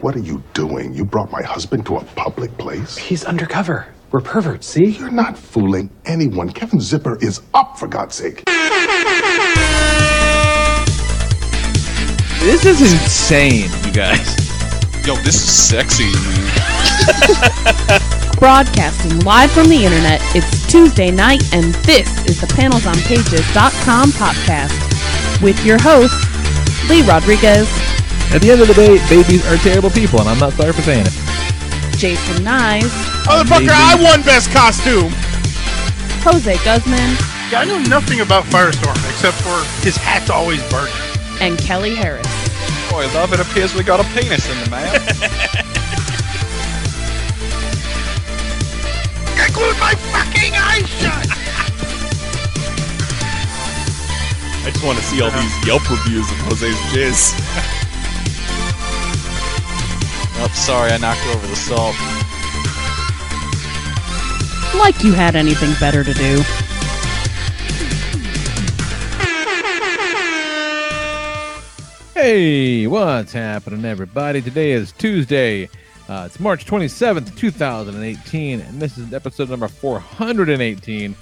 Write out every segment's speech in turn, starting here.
What are you doing? You brought my husband to a public place? He's undercover. We're perverts, see? You're not fooling anyone. Kevin Zipper is up, for God's sake. This is insane, you guys. Yo, this is sexy, man. Broadcasting live from the internet, it's Tuesday night, and this is the PanelsOnPages.com podcast with your host, Lee Rodriguez. At the end of the day, babies are terrible people, and I'm not sorry for saying it. Jason Knize. Motherfucker, I won best costume! Jose Guzman. Yeah, I know nothing about Firestorm, except for his hat's always burning. And Kelly Harris. Boy, love, it appears we got a penis in the mail. I glued my fucking eyes shut! I just want to see all these Yelp reviews of Jose's jizz. Oh, sorry, I knocked over the salt. Like you had anything better to do. Hey, what's happening, everybody? Today is Tuesday. It's March 27th, 2018, and this is episode number 418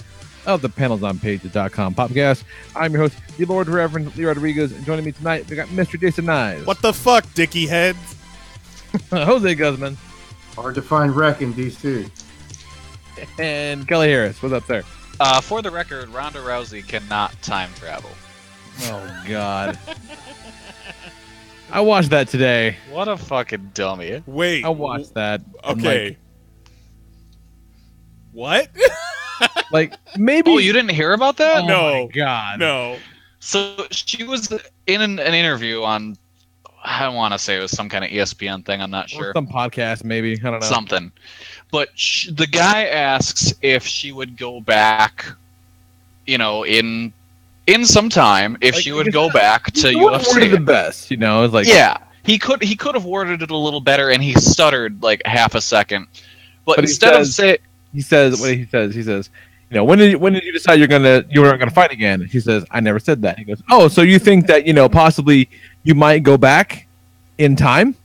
of the PanelsOnPages.com podcast. I'm your host, the Lord Reverend Lee Rodriguez, and joining me tonight, we got Mr. Jason Knize. What the fuck, dicky heads? Jose Guzman. Hard to find wreck in DC. And Kelly Harris. What's up there? For the record, Ronda Rousey cannot time travel. Oh, God. I watched that today. What a fucking dummy. Wait. I watched that. Okay. What? Like, maybe... Oh, you didn't hear about that? Oh, No. my God. No. So she was in an interview on, I want to say it was some kind of ESPN thing, I'm not sure. Or some podcast, maybe. I don't know. Something. But the guy asks if she would go back, you know, in some time, if she would go back to UFC. The best, you know. It's like, yeah, he could have worded it a little better, and he stuttered like half a second. But instead of say, he says, you know, when did you decide you weren't gonna fight again? He says, I never said that. He goes, oh, so you think that, you know, possibly you might go back in time?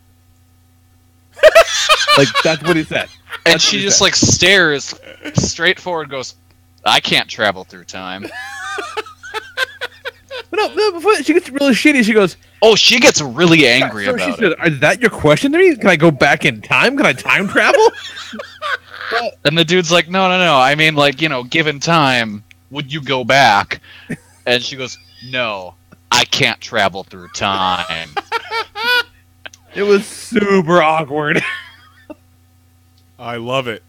Like, that's what he said. And she just like stares straight forward, goes, I can't travel through time. No, before she gets really shitty, she goes, oh, she gets really angry so about she it. says, is that your question to me? Can I go back in time? Can I time travel? And the dude's like, no. I mean, like, you know, given time, would you go back? And she goes, no, I can't travel through time. It was super awkward. I love it.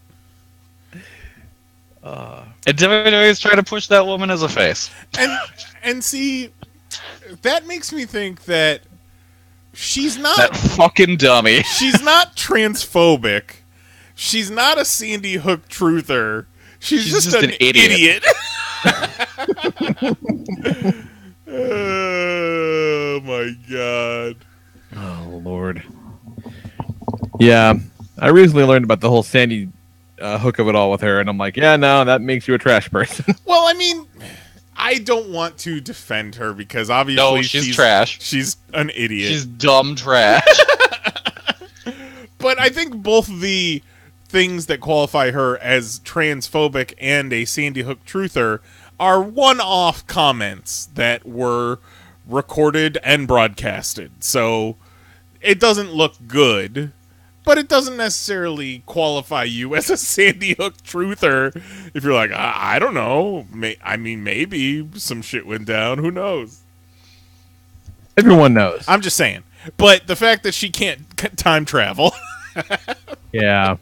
And WWE's trying to push that woman as a face. And see, that makes me think that she's not... That fucking dummy. She's not transphobic. She's not a Sandy Hook truther. She's just an idiot. Oh, my God. Oh, Lord. Yeah, I recently learned about the whole Sandy Hook of it all with her, and I'm like, yeah, no, that makes you a trash person. Well, I mean, I don't want to defend her because obviously no, she's trash. She's an idiot. She's dumb trash. But I think both the things that qualify her as transphobic and a Sandy Hook truther are one-off comments that were recorded and broadcasted. So it doesn't look good, but it doesn't necessarily qualify you as a Sandy Hook truther if you're like, I don't know. I mean, maybe some shit went down. Who knows? Everyone knows. I'm just saying. But the fact that she can't time travel... Yeah.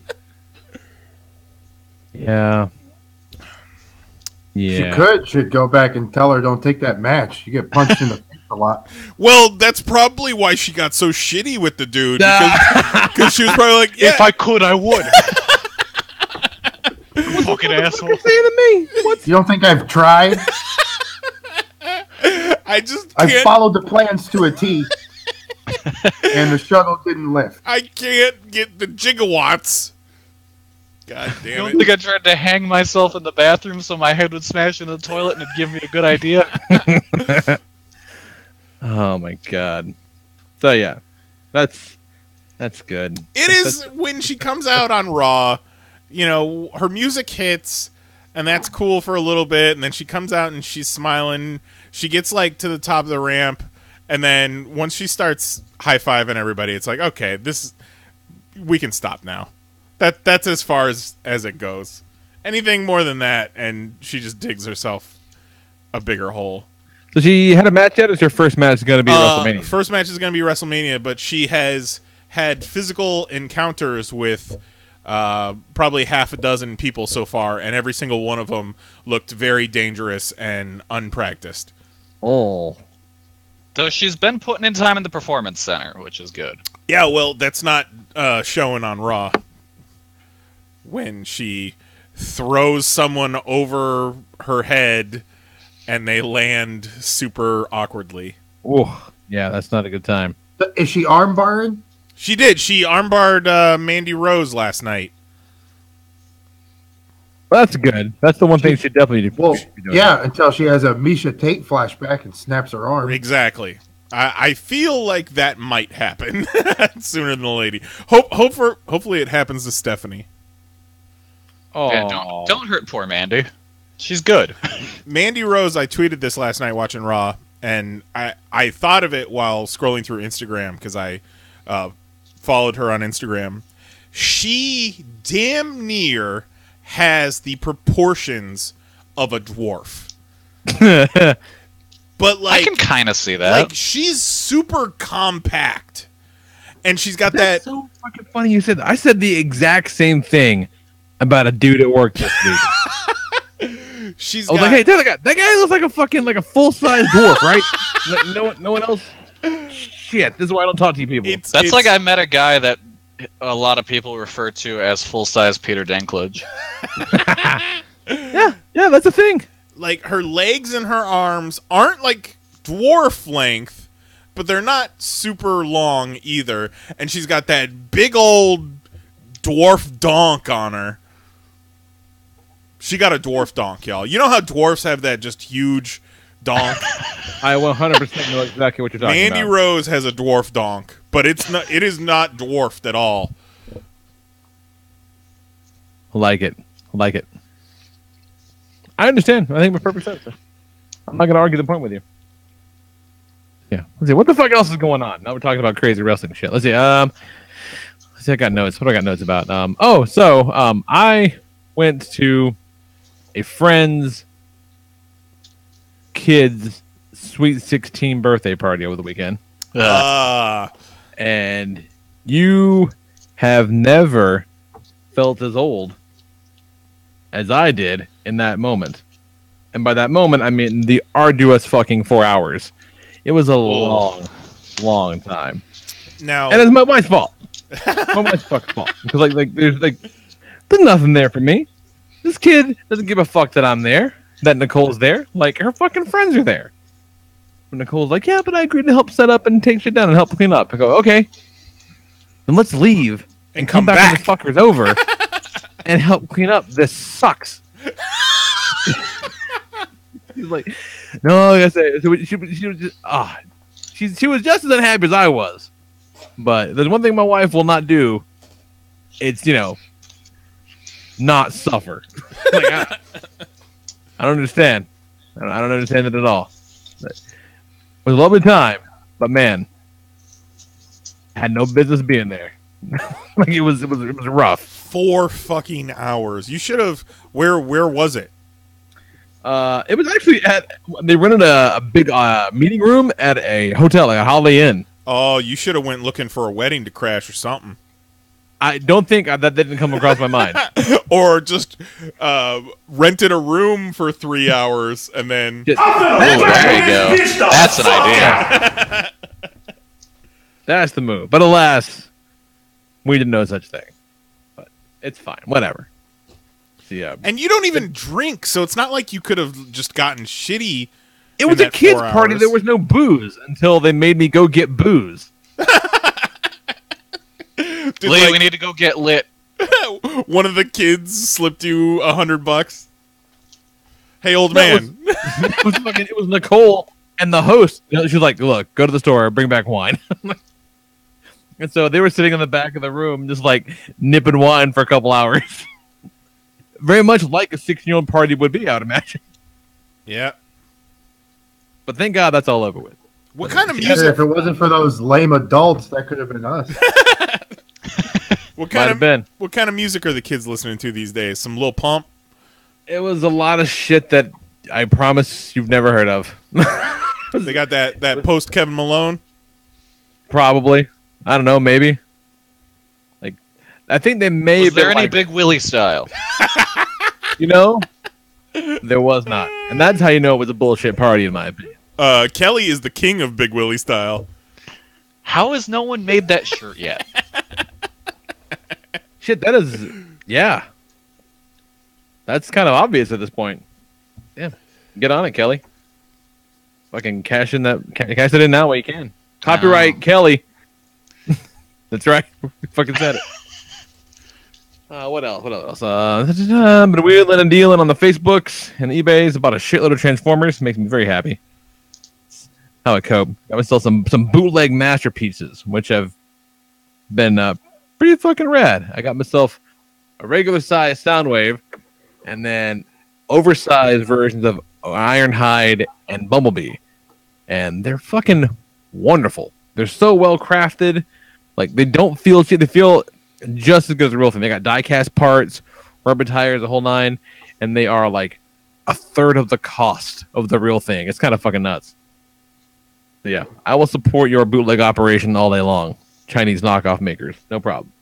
Should go back and tell her don't take that match. You get punched in the face a lot. Well, that's probably why she got so shitty with the dude. Because she was probably like, yeah. If I could, I would. Fucking asshole. What are you saying to me? What? You don't think I've tried? I've followed the plans to a T. And the shuttle didn't lift. I can't get the gigawatts. God I damn don't it. think I tried to hang myself in the bathroom so my head would smash into the toilet and it'd give me a good idea. Oh my God. So yeah, that's That's good. It is when she comes out on Raw, you know, her music hits, and that's cool for a little bit, and then she comes out and she's smiling. She gets, like, to the top of the ramp, and then once she starts high-fiving everybody, it's like, okay, we can stop now. That's as far as it goes. Anything more than that, and she just digs herself a bigger hole. So she had a match yet, or is her first match going to be WrestleMania? First match is going to be WrestleMania, but she has had physical encounters with probably half a dozen people so far, and every single one of them looked very dangerous and unpracticed. Oh. So she's been putting in time in the Performance Center, which is good. Yeah, well, that's not showing on Raw. When she throws someone over her head and they land super awkwardly. Oh, yeah, that's not a good time. Is she armbarring? She did. She armbarred Mandy Rose last night. Well, that's good. That's the one thing she definitely Well, should be doing. yeah, until she has a Misha Tate flashback and snaps her arm. Exactly. I feel like that might happen sooner than later. Hopefully it happens to Stephanie. Oh, Yeah, don't hurt poor Mandy. She's good. Mandy Rose, I tweeted this last night watching Raw, and I thought of it while scrolling through Instagram because I followed her on Instagram. She damn near has the proportions of a dwarf. But I can kind of see that. like she's super compact, and she's got that's that. so fucking funny you said that. I said the exact same thing about a dude at work this week. She's I was got, like, hey, that guy looks like a fucking like a full size dwarf, right? Like, no one else. Shit, this is why I don't talk to you people. That's like I met a guy that a lot of people refer to as full-size Peter Dinklage. yeah, that's a thing. like her legs and her arms aren't like dwarf length, but they're not super long either. And she's got that big old dwarf donk on her. She got a dwarf donk, y'all. You know how dwarfs have that just huge donk? I 100% know exactly what you're talking Mandy about. Rose has a dwarf donk, but it is not dwarfed at all. Like it. I understand. I think it makes perfect sense. I'm not going to argue the point with you. Yeah. Let's see. What the fuck else is going on? Now we're talking about crazy wrestling shit. Let's see. I got notes. What do I got notes about? I went to a friend's kid's Sweet 16 birthday party over the weekend. And you have never felt as old as I did in that moment. And by that moment, I mean the arduous fucking 4 hours. It was a long time. Now, And it's my wife's fault. My wife's fucking fault. Because there's nothing there for me. This kid doesn't give a fuck that I'm there, that Nicole's there. Like, her fucking friends are there. And Nicole's like, yeah, but I agreed to help set up and take shit down and help clean up. I go, okay. Then let's leave and come back when this fucker's over and help clean up. This sucks. She's like, no, like I said, so she was just, she was just as unhappy as I was. But there's one thing my wife will not do. It's, not suffer. Like, I don't understand. I don't understand it at all. It was a lovely time, but man, I had no business being there. Like it was rough. 4 fucking hours. You should have. Where was it? It was actually they rented a big meeting room at a hotel, like a Holiday Inn. Oh, you should have went looking for a wedding to crash or something. I don't think that didn't come across my mind. Or just rented a room for 3 hours and then... there you go. That's an idea. That's the move. But alas, we did no such thing. But it's fine. Whatever. So, yeah. And you don't even drink, so it's not like you could have just gotten shitty. It was a kids' party. There was no booze until they made me go get booze. Lee, we need to go get lit. One of the kids slipped you $100. Hey, old man. It was Nicole and the host. She was like, "Look, go to the store, bring back wine." And so they were sitting in the back of the room, just like nipping wine for a couple hours. Very much like a 16-year-old party would be, I would imagine. Yeah. But thank God that's all over with. What kind of Yeah, music? if it wasn't for those lame adults, that could have been us. What Might have been. What kind of music are the kids listening to these days? Some Lil Pump? It was a lot of shit that I promise you've never heard of. They got that post Kevin Malone? Probably. I don't know, maybe. Like, I think they may Was have been there any like, Big Willie style? you know? There was not. And that's how you know it was a bullshit party, in my opinion. Kelly is the king of Big Willie style. How has no one made that shirt yet? Shit, that is... Yeah. That's kind of obvious at this point. Yeah. Get on it, Kelly. Fucking cash it in now while you can. Copyright Kelly. That's right. We fucking said it. What else? Been wheeling and dealing on the Facebooks and eBays about a shitload of Transformers. Makes me very happy. How I cope. Got myself some bootleg masterpieces, which have been pretty fucking rad. I got myself a regular size Soundwave, and then oversized versions of Ironhide and Bumblebee, and they're fucking wonderful. They're so well crafted. Like, they don't feel shit. They feel just as good as the real thing. They got die-cast parts, rubber tires, the whole nine, and they are like a third of the cost of the real thing. It's kind of fucking nuts. So yeah, I will support your bootleg operation all day long. Chinese knockoff makers, no problem.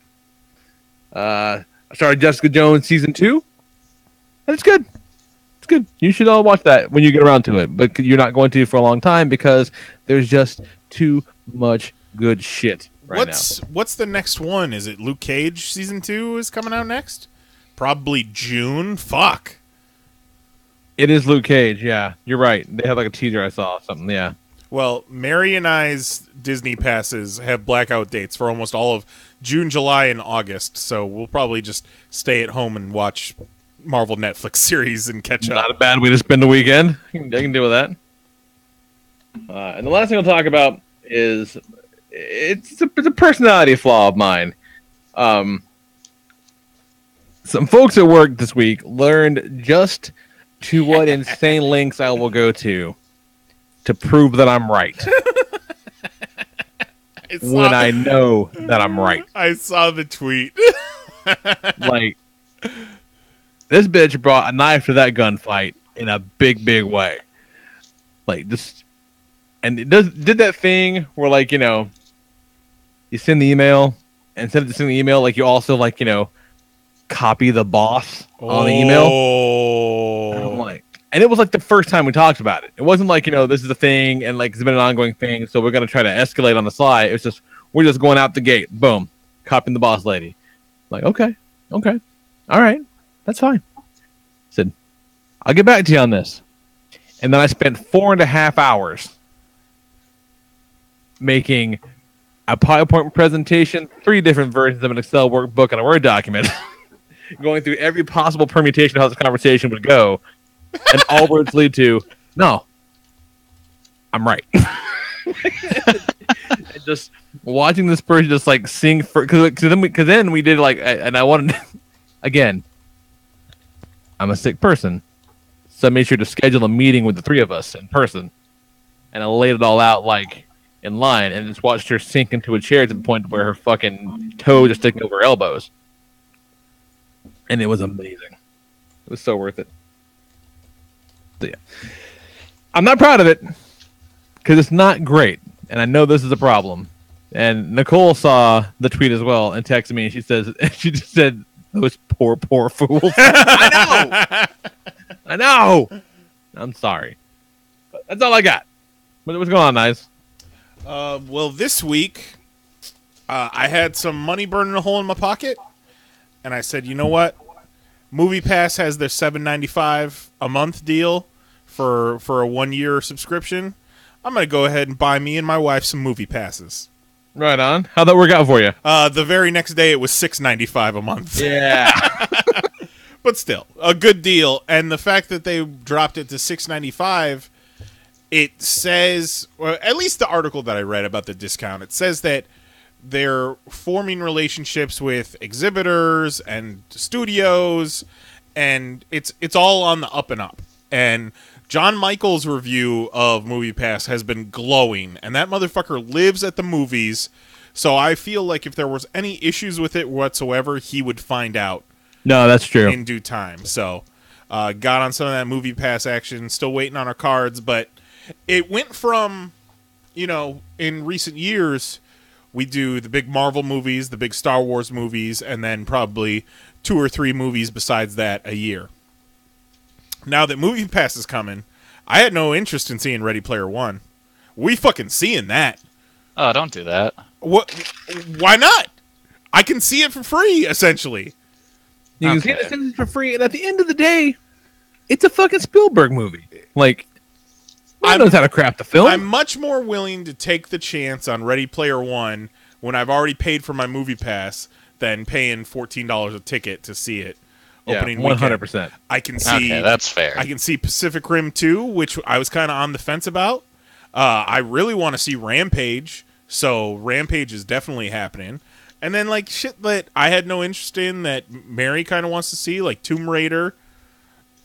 I started Jessica Jones season 2, and it's good. It's good. You should all watch that when you get around to it, but you're not going to for a long time because there's just too much good shit right now. What's the next one? Is it Luke Cage season 2 is coming out next? Probably June. Fuck. It is Luke Cage. Yeah, you're right. They had like a teaser I saw, something. Yeah. Well, Mary and I's Disney passes have blackout dates for almost all of June, July, and August, so we'll probably just stay at home and watch Marvel Netflix series and catch up. Not a bad way to spend the weekend. I can deal with that. And the last thing I'll talk about is it's a personality flaw of mine. Some folks at work this week learned just to what insane lengths I will go to prove that I'm right. When I know that I'm right. I saw the tweet. Like, this bitch brought a knife to that gunfight in a big, big way. Like, just, and it did that thing where, like, you know, you send the email, and instead of sending the email, like, you also, like, you know, copy the boss on the email. And I'm like, and it was like the first time we talked about it. It wasn't like, you know, this is a thing and like it's been an ongoing thing, so we're going to try to escalate on the fly. It's just, we're just going out the gate. Boom. Copying the boss lady. Like, okay. All right. That's fine. Said, I'll get back to you on this. And then I spent 4.5 hours making a PowerPoint presentation, 3 different versions of an Excel workbook, and a Word document, going through every possible permutation of how this conversation would go. And all roads lead to, no, I'm right. And just watching this person just like sing for, because then we did like, and I wanted, again, I'm a sick person, so I made sure to schedule a meeting with the 3 of us in person, and I laid it all out like in line, and just watched her sink into a chair to the point where her fucking toes are sticking over her elbows, and it was amazing. It was so worth it. So, yeah. I'm not proud of it because it's not great, and I know this is a problem. And Nicole saw the tweet as well and texted me, and she just said, "Those poor fools." I know. I'm sorry, but that's all I got. What's going on, Knize? Well, this week I had some money burning a hole in my pocket, and I said, you know what? MoviePass has their $7.95 a month deal for a 1-year subscription. I'm going to go ahead and buy me and my wife some movie passes. Right on. How'd that work out for you? The very next day, it was $6.95 a month. Yeah. But still, a good deal. And the fact that they dropped it to $6.95, it says, or at least the article that I read about the discount, it says that they're forming relationships with exhibitors and studios, and it's all on the up and up. And John Michael's review of MoviePass has been glowing, and that motherfucker lives at the movies. So I feel like if there was any issues with it whatsoever, he would find out. No, that's true. In due time. So got on some of that MoviePass action. Still waiting on our cards, but it went from, in recent years, we do the big Marvel movies, the big Star Wars movies, and then probably 2 or 3 movies besides that a year. Now that MoviePass is coming, I had no interest in seeing Ready Player One. We fucking seeing that. Oh, don't do that. What? Why not? I can see it for free, essentially. You can see it for free, and at the end of the day, it's a fucking Spielberg movie. Like, he knows how to craft a film. I'm much more willing to take the chance on Ready Player One when I've already paid for my MoviePass than paying $14 a ticket to see it. Opening 100%. I can see. Okay, that's fair. I can see Pacific Rim 2, which I was kind of on the fence about. I really want to see Rampage, so Rampage is definitely happening. And then like shit that I had no interest in that Mary kind of wants to see, like Tomb Raider.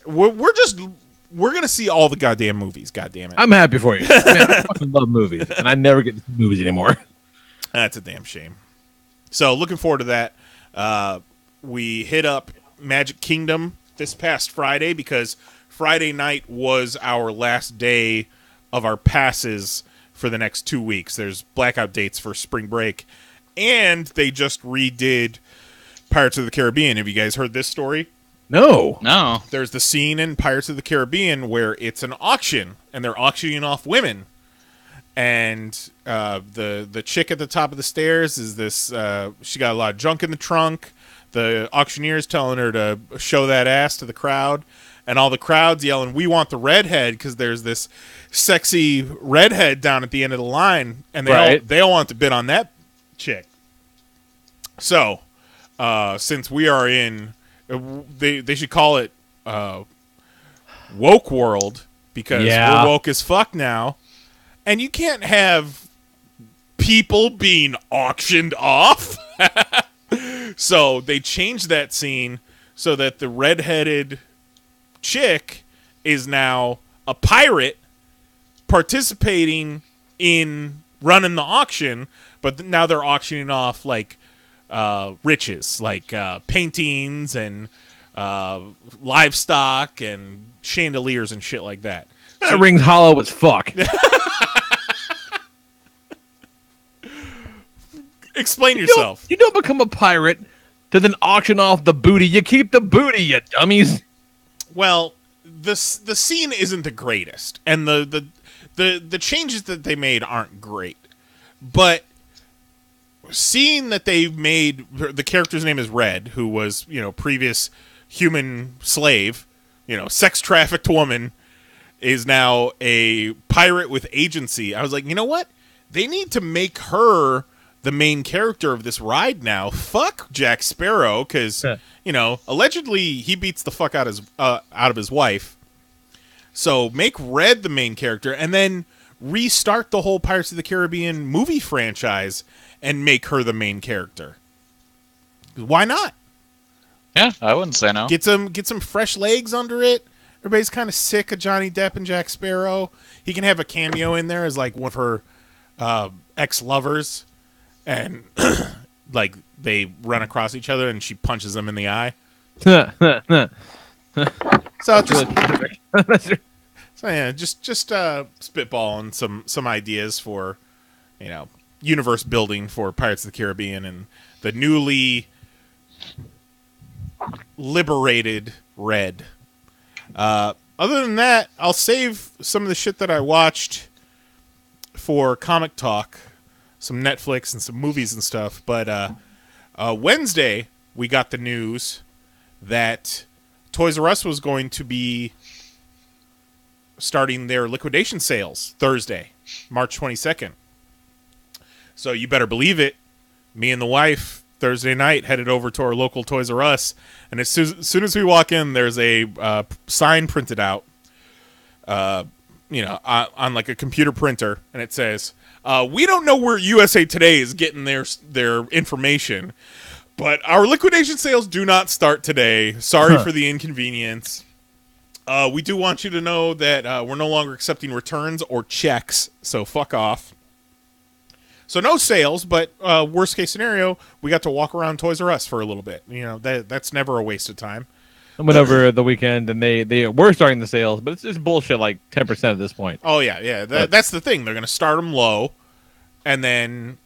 We're gonna see all the goddamn movies. Goddamn it! I'm happy for you. Man, I fucking love movies, and I never get to see movies anymore. That's a damn shame. So looking forward to that. We hit up Magic Kingdom this past Friday because Friday night was our last day of our passes for the next 2 weeks. There's blackout dates for spring break, and they just redid Pirates of the Caribbean. Have you guys heard this story? No. There's the scene in Pirates of the Caribbean where it's an auction, and they're auctioning off women. And the chick at the top of the stairs is this. She got a lot of junk in the trunk. The auctioneer's telling her to show that ass to the crowd, and all the crowd's yelling, "We want the redhead," because there's this sexy redhead down at the end of the line, and they all want to bid on that chick. So, since we are in, they should call it woke world because we're woke as fuck now, and you can't have people being auctioned off. So they changed that scene so that the redheaded chick is now a pirate participating in running the auction, but now they're auctioning off like riches, like paintings and livestock and chandeliers and shit like that. That rings hollow as fuck. Explain yourself. You don't become a pirate to then auction off the booty. You keep the booty, you dummies. Well, the scene isn't the greatest, and the changes that they made aren't great. But seeing that they've made the character's name is Red, who was previous human slave, sex trafficked woman, is now a pirate with agency. I was like, you know what? They need to make her the main character of this ride now. Fuck Jack Sparrow, because allegedly he beats the fuck out of his wife. So make Red the main character, and then restart the whole Pirates of the Caribbean movie franchise and make her the main character. Why not? Yeah, I wouldn't say no. Get some fresh legs under it. Everybody's kind of sick of Johnny Depp and Jack Sparrow. He can have a cameo in there as like one of her ex-lovers. And like they run across each other, and she punches them in the eye. So just spitballing some ideas for universe building for Pirates of the Caribbean and the newly liberated Red. Other than that, I'll save some of the shit that I watched for Comic Talk. Some Netflix and some movies and stuff. But Wednesday, we got the news that Toys R Us was going to be starting their liquidation sales Thursday, March 22nd. So you better believe it. Me and the wife, Thursday night, headed over to our local Toys R Us. And as soon as we walk in, there's a sign printed out. on like a computer printer, and it says, "We don't know where USA Today is getting their information, but our liquidation sales do not start today. Sorry for the inconvenience. We do want you to know that we're no longer accepting returns or checks, so fuck off." So no sales, but worst case scenario, we got to walk around Toys R Us for a little bit. That's never a waste of time. I went over the weekend, and they were starting the sales, but it's just bullshit, like 10% at this point. Oh, yeah. That's the thing. They're going to start them low, and then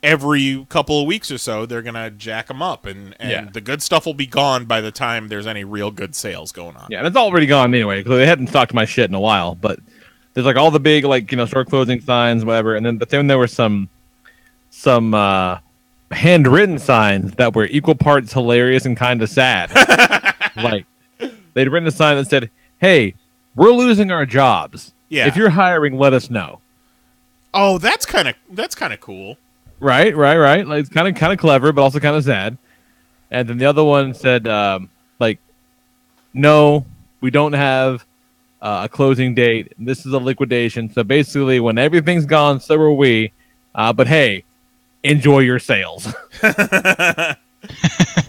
every couple of weeks or so, they're going to jack them up, and the good stuff will be gone by the time there's any real good sales going on. Yeah, and it's already gone anyway, because they hadn't stocked my shit in a while, but there's like all the big, like, store closing signs, whatever, but then there were some handwritten signs that were equal parts hilarious and kind of sad. Like, they'd written a sign that said, "Hey, we're losing our jobs. Yeah. If you're hiring, let us know." Oh, that's kind of cool. Right. Like, it's kind of clever, but also kind of sad. And then the other one said, "No, we don't have a closing date. This is a liquidation. So basically, when everything's gone, so are we. But hey, enjoy your sales."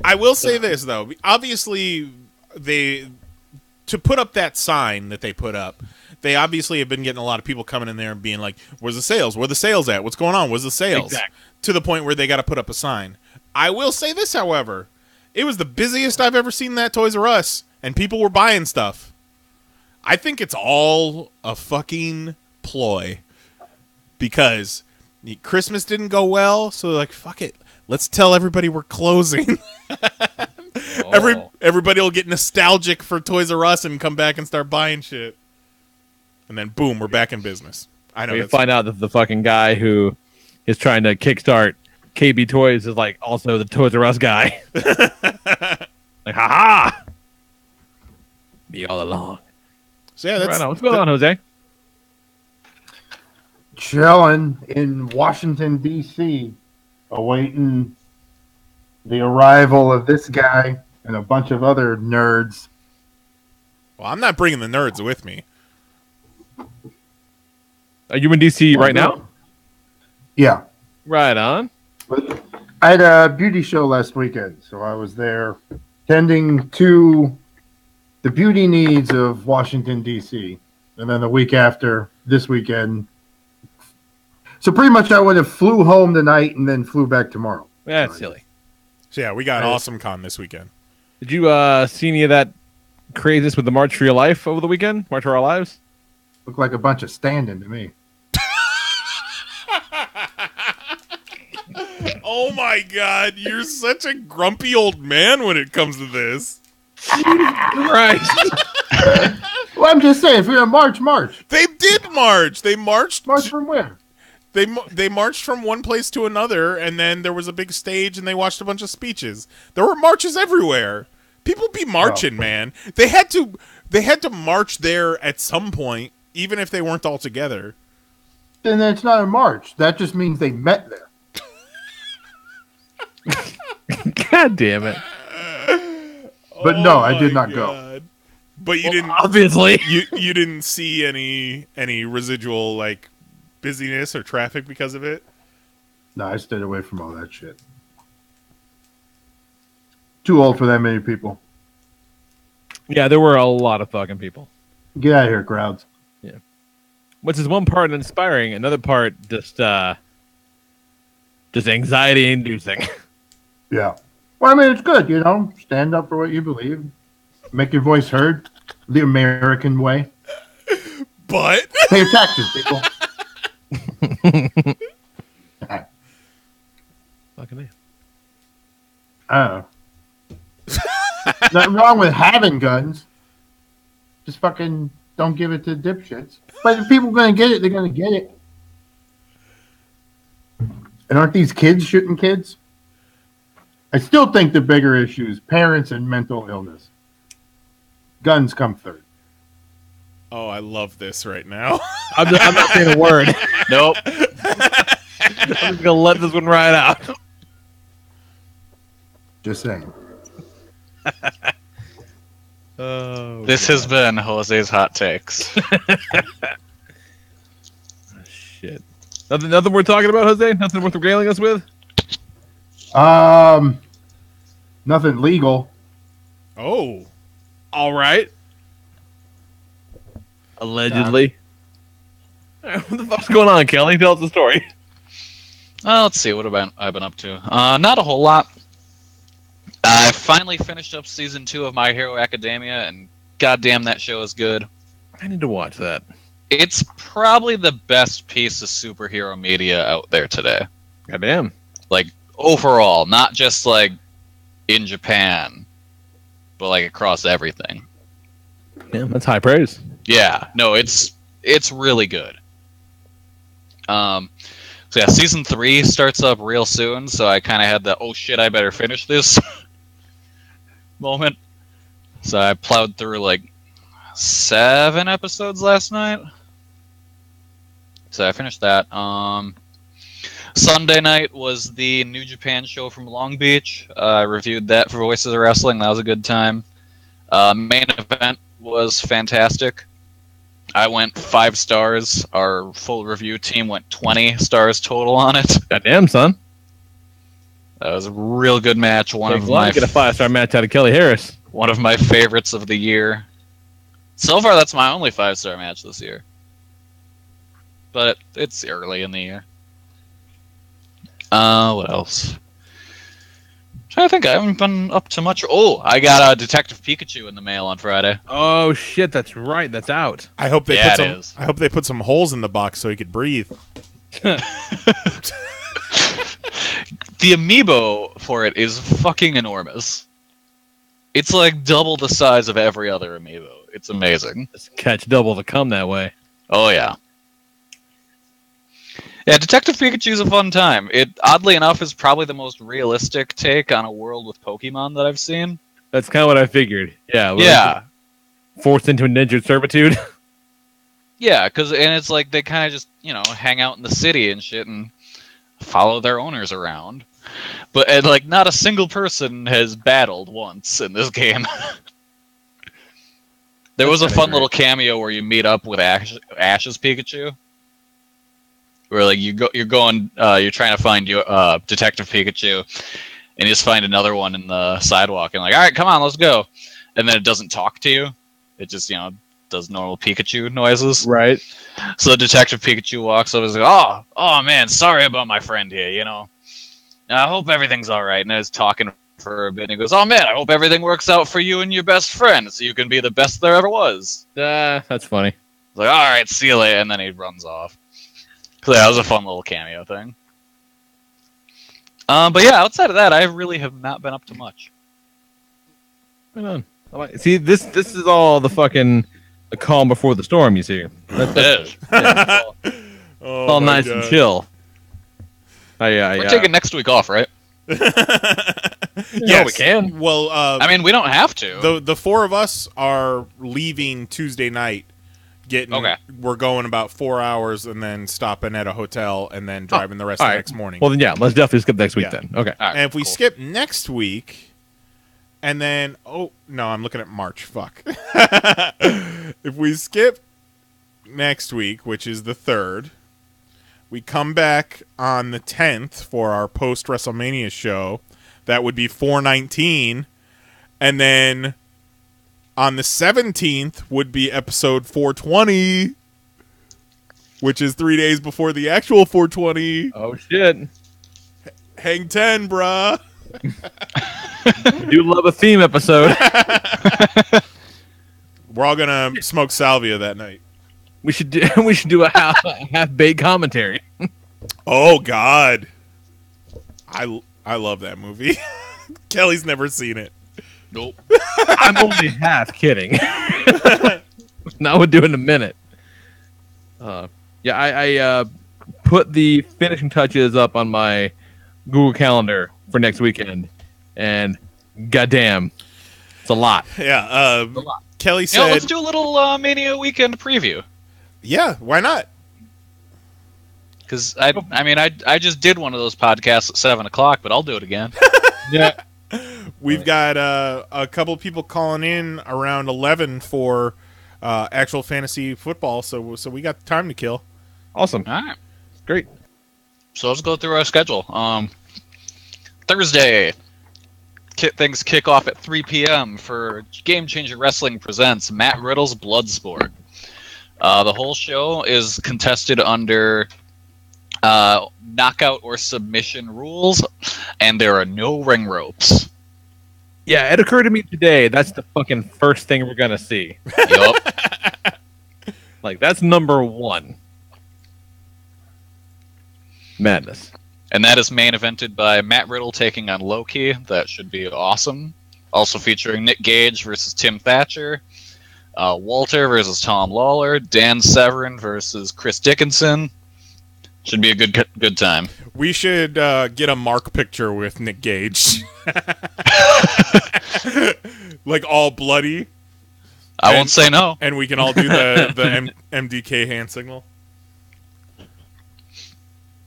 I will say this, though. Obviously, to put up that sign that they put up, they obviously have been getting a lot of people coming in there and being like, "Where's the sales? Where are the sales at? What's going on? Where's the sales?" Exactly. To the point where they got to put up a sign. I will say this, however. It was the busiest I've ever seen that Toys R Us, and people were buying stuff. I think it's all a fucking ploy. Because Christmas didn't go well, so they're like, fuck it. Let's tell everybody we're closing. Everybody will get nostalgic for Toys R Us and come back and start buying shit. And then, boom, we're back in business. I know. You find out that the fucking guy who is trying to kickstart KB Toys is like also the Toys R Us guy. Like, haha! Me all along. So yeah, that's right on. What's going on, Jose? Chilling in Washington, D.C., awaiting the arrival of this guy and a bunch of other nerds. Well, I'm not bringing the nerds with me. Are you in DC right now? Yeah. Right on. I had a beauty show last weekend, so I was there tending to the beauty needs of Washington, D.C. And then the week after, this weekend. So pretty much I would have flew home tonight and then flew back tomorrow. That's silly. So yeah, we got Awesome Con this weekend. Did you see any of that craziness with the March for Your Life over the weekend? March for Our Lives? Looked like a bunch of standing to me. Oh my God, you're such a grumpy old man when it comes to this. Right. Well, I'm just saying, if we're going to march. They did march. They marched. March from where? They marched from one place to another, and then there was a big stage, and they watched a bunch of speeches. There were marches everywhere. People be marching, man. They had to march there at some point, even if they weren't all together. Then it's not a march. That just means they met there. God damn it. But no, I did not go. But you didn't obviously. You didn't see any residual like busyness or traffic because of it? No, I stayed away from all that shit. Too old for that many people. Yeah, there were a lot of fucking people. Get out of here, crowds. Yeah. Which is one part inspiring, another part just anxiety inducing. Yeah. Well, I mean, it's good, you know. Stand up for what you believe. Make your voice heard. The American way. But pay your taxes, people. Fucking I don't know. Nothing wrong with having guns. Just fucking don't give it to dipshits. But if people are going to get it, they're going to get it. And aren't these kids shooting kids? I still think the bigger issue is parents and mental illness. Guns come third. Oh, I love this right now. I'm not saying a word. Nope. I'm just gonna let this one ride out. Just saying. This has been Jose's Hot Takes. shit. Nothing worth talking about, Jose? Nothing worth regaling us with? Nothing legal. Oh. All right. Allegedly. What the fuck's going on, Kelly? Tell us the story. Let's see. What have I been up to? Not a whole lot. I finally finished up season 2 of My Hero Academia, and goddamn, that show is good. I need to watch that. It's probably the best piece of superhero media out there today. Goddamn. Like, overall, not just, like, in Japan, but, like, across everything. Yeah, that's high praise. Yeah, no, it's really good. So yeah, season 3 starts up real soon, so I kind of had the, oh shit, I better finish this moment. So I plowed through, like, 7 episodes last night. So I finished that. Sunday night was the New Japan show from Long Beach. I reviewed that for Voices of Wrestling. That was a good time. Main event was fantastic. I went 5 stars. Our full review team went 20 stars total on it. Goddamn, son. That was a real good match. Get a 5-star match out of Kelly Harris. One of my favorites of the year. So far, that's my only 5-star match this year. But it's early in the year. What else? I think I haven't been up to much. Oh, I got Detective Pikachu in the mail on Friday. Oh shit, that's right. That's out. I hope they Yeah, I hope they put some holes in the box so he could breathe. The amiibo for it is fucking enormous. It's like double the size of every other amiibo. It's amazing. Just catch double to come that way. Oh yeah. Yeah, Detective Pikachu's a fun time. It, oddly enough, is probably the most realistic take on a world with Pokemon that I've seen. That's kind of what I figured. Yeah. Yeah. Forced into indentured servitude. Yeah, and it's like they kind of just, hang out in the city and shit and follow their owners around. But, like, not a single person has battled once in this game. There was a fun little cameo where you meet up with Ash's Pikachu. Where like you're trying to find your Detective Pikachu, and you just find another one in the sidewalk, and like, all right, come on, let's go. And then it doesn't talk to you; it just does normal Pikachu noises. Right. So Detective Pikachu walks up and is like, oh man, sorry about my friend here. I hope everything's all right. And I was talking for a bit, and he goes, oh man, I hope everything works out for you and your best friend, so you can be the best there ever was. That's funny. I was like, all right, see you later, and then he runs off. So that was a fun little cameo thing. But yeah, outside of that, I really have not been up to much. Right on. See, this is all the calm before the storm, you see. It's all nice and chill. We're taking next week off, right? Yes, we can. Well, I mean, we don't have to. The 4 of us are leaving Tuesday night. We're going about 4 hours and then stopping at a hotel and then driving the rest of the next morning. Well, then, let's definitely skip next week then. Okay. Right, and if we skip next week, and then, I'm looking at March. Fuck. If we skip next week, which is the 3rd, we come back on the 10th for our post-WrestleMania show. That would be 4/19. And then on the 17th would be episode 420, which is 3 days before the actual 420. Oh, shit. Hang 10, bruh. We do love a theme episode. We're all going to smoke salvia that night. We should do a half-baked commentary. Oh, God. I love that movie. Kelly's never seen it. Nope. I'm only half kidding. Now we'll do it in a minute. I put the finishing touches up on my Google Calendar for next weekend, and goddamn, it's a lot. Yeah. It's a lot. Kelly said, let's do a little Mania weekend preview. Yeah, why not? Because I just did one of those podcasts at 7 o'clock, but I'll do it again. Yeah. We've got a couple of people calling in around 11 for actual fantasy football, so we got time to kill. Awesome. All right. Great. So let's go through our schedule. Thursday, things kick off at 3 p.m. for Game Changer Wrestling presents Matt Riddle's Bloodsport. The whole show is contested under knockout or submission rules, and there are no ring ropes. Yeah, it occurred to me today. That's the fucking first thing we're gonna see. Yup. Like, that's number one. Madness. And that is main evented by Matt Riddle taking on Loki. That should be awesome. Also featuring Nick Gage versus Tim Thatcher, Walter versus Tom Lawler, Dan Severn versus Chris Dickinson. Should be a good time. We should get a mark picture with Nick Gage. Like all bloody. I won't say no. And we can all do the MDK hand signal.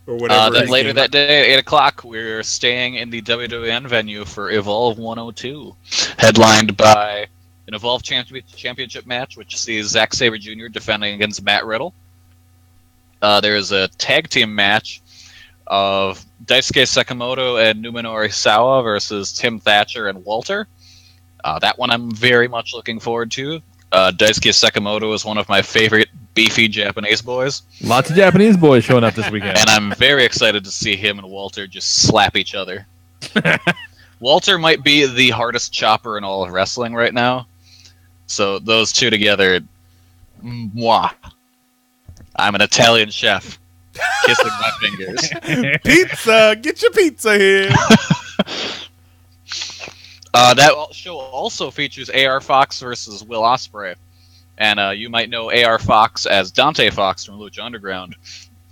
Or whatever. Then later that day at 8 o'clock, we're staying in the WWN venue for Evolve 102. Headlined by an Evolve Championship match, which sees Zack Sabre Jr. defending against Matt Riddle. There's a tag team match of Daisuke Sekimoto and Numenori Sawa versus Tim Thatcher and Walter. That one I'm very much looking forward to. Daisuke Sekimoto is one of my favorite beefy Japanese boys. Lots of Japanese boys showing up this weekend. And I'm very excited to see him and Walter just slap each other. Walter might be the hardest chopper in all of wrestling right now. So those two together, mwah. I'm an Italian chef. Kissing my fingers. Pizza! Get your pizza here! That show also features AR Fox versus Will Ospreay. And you might know AR Fox as Dante Fox from Lucha Underground.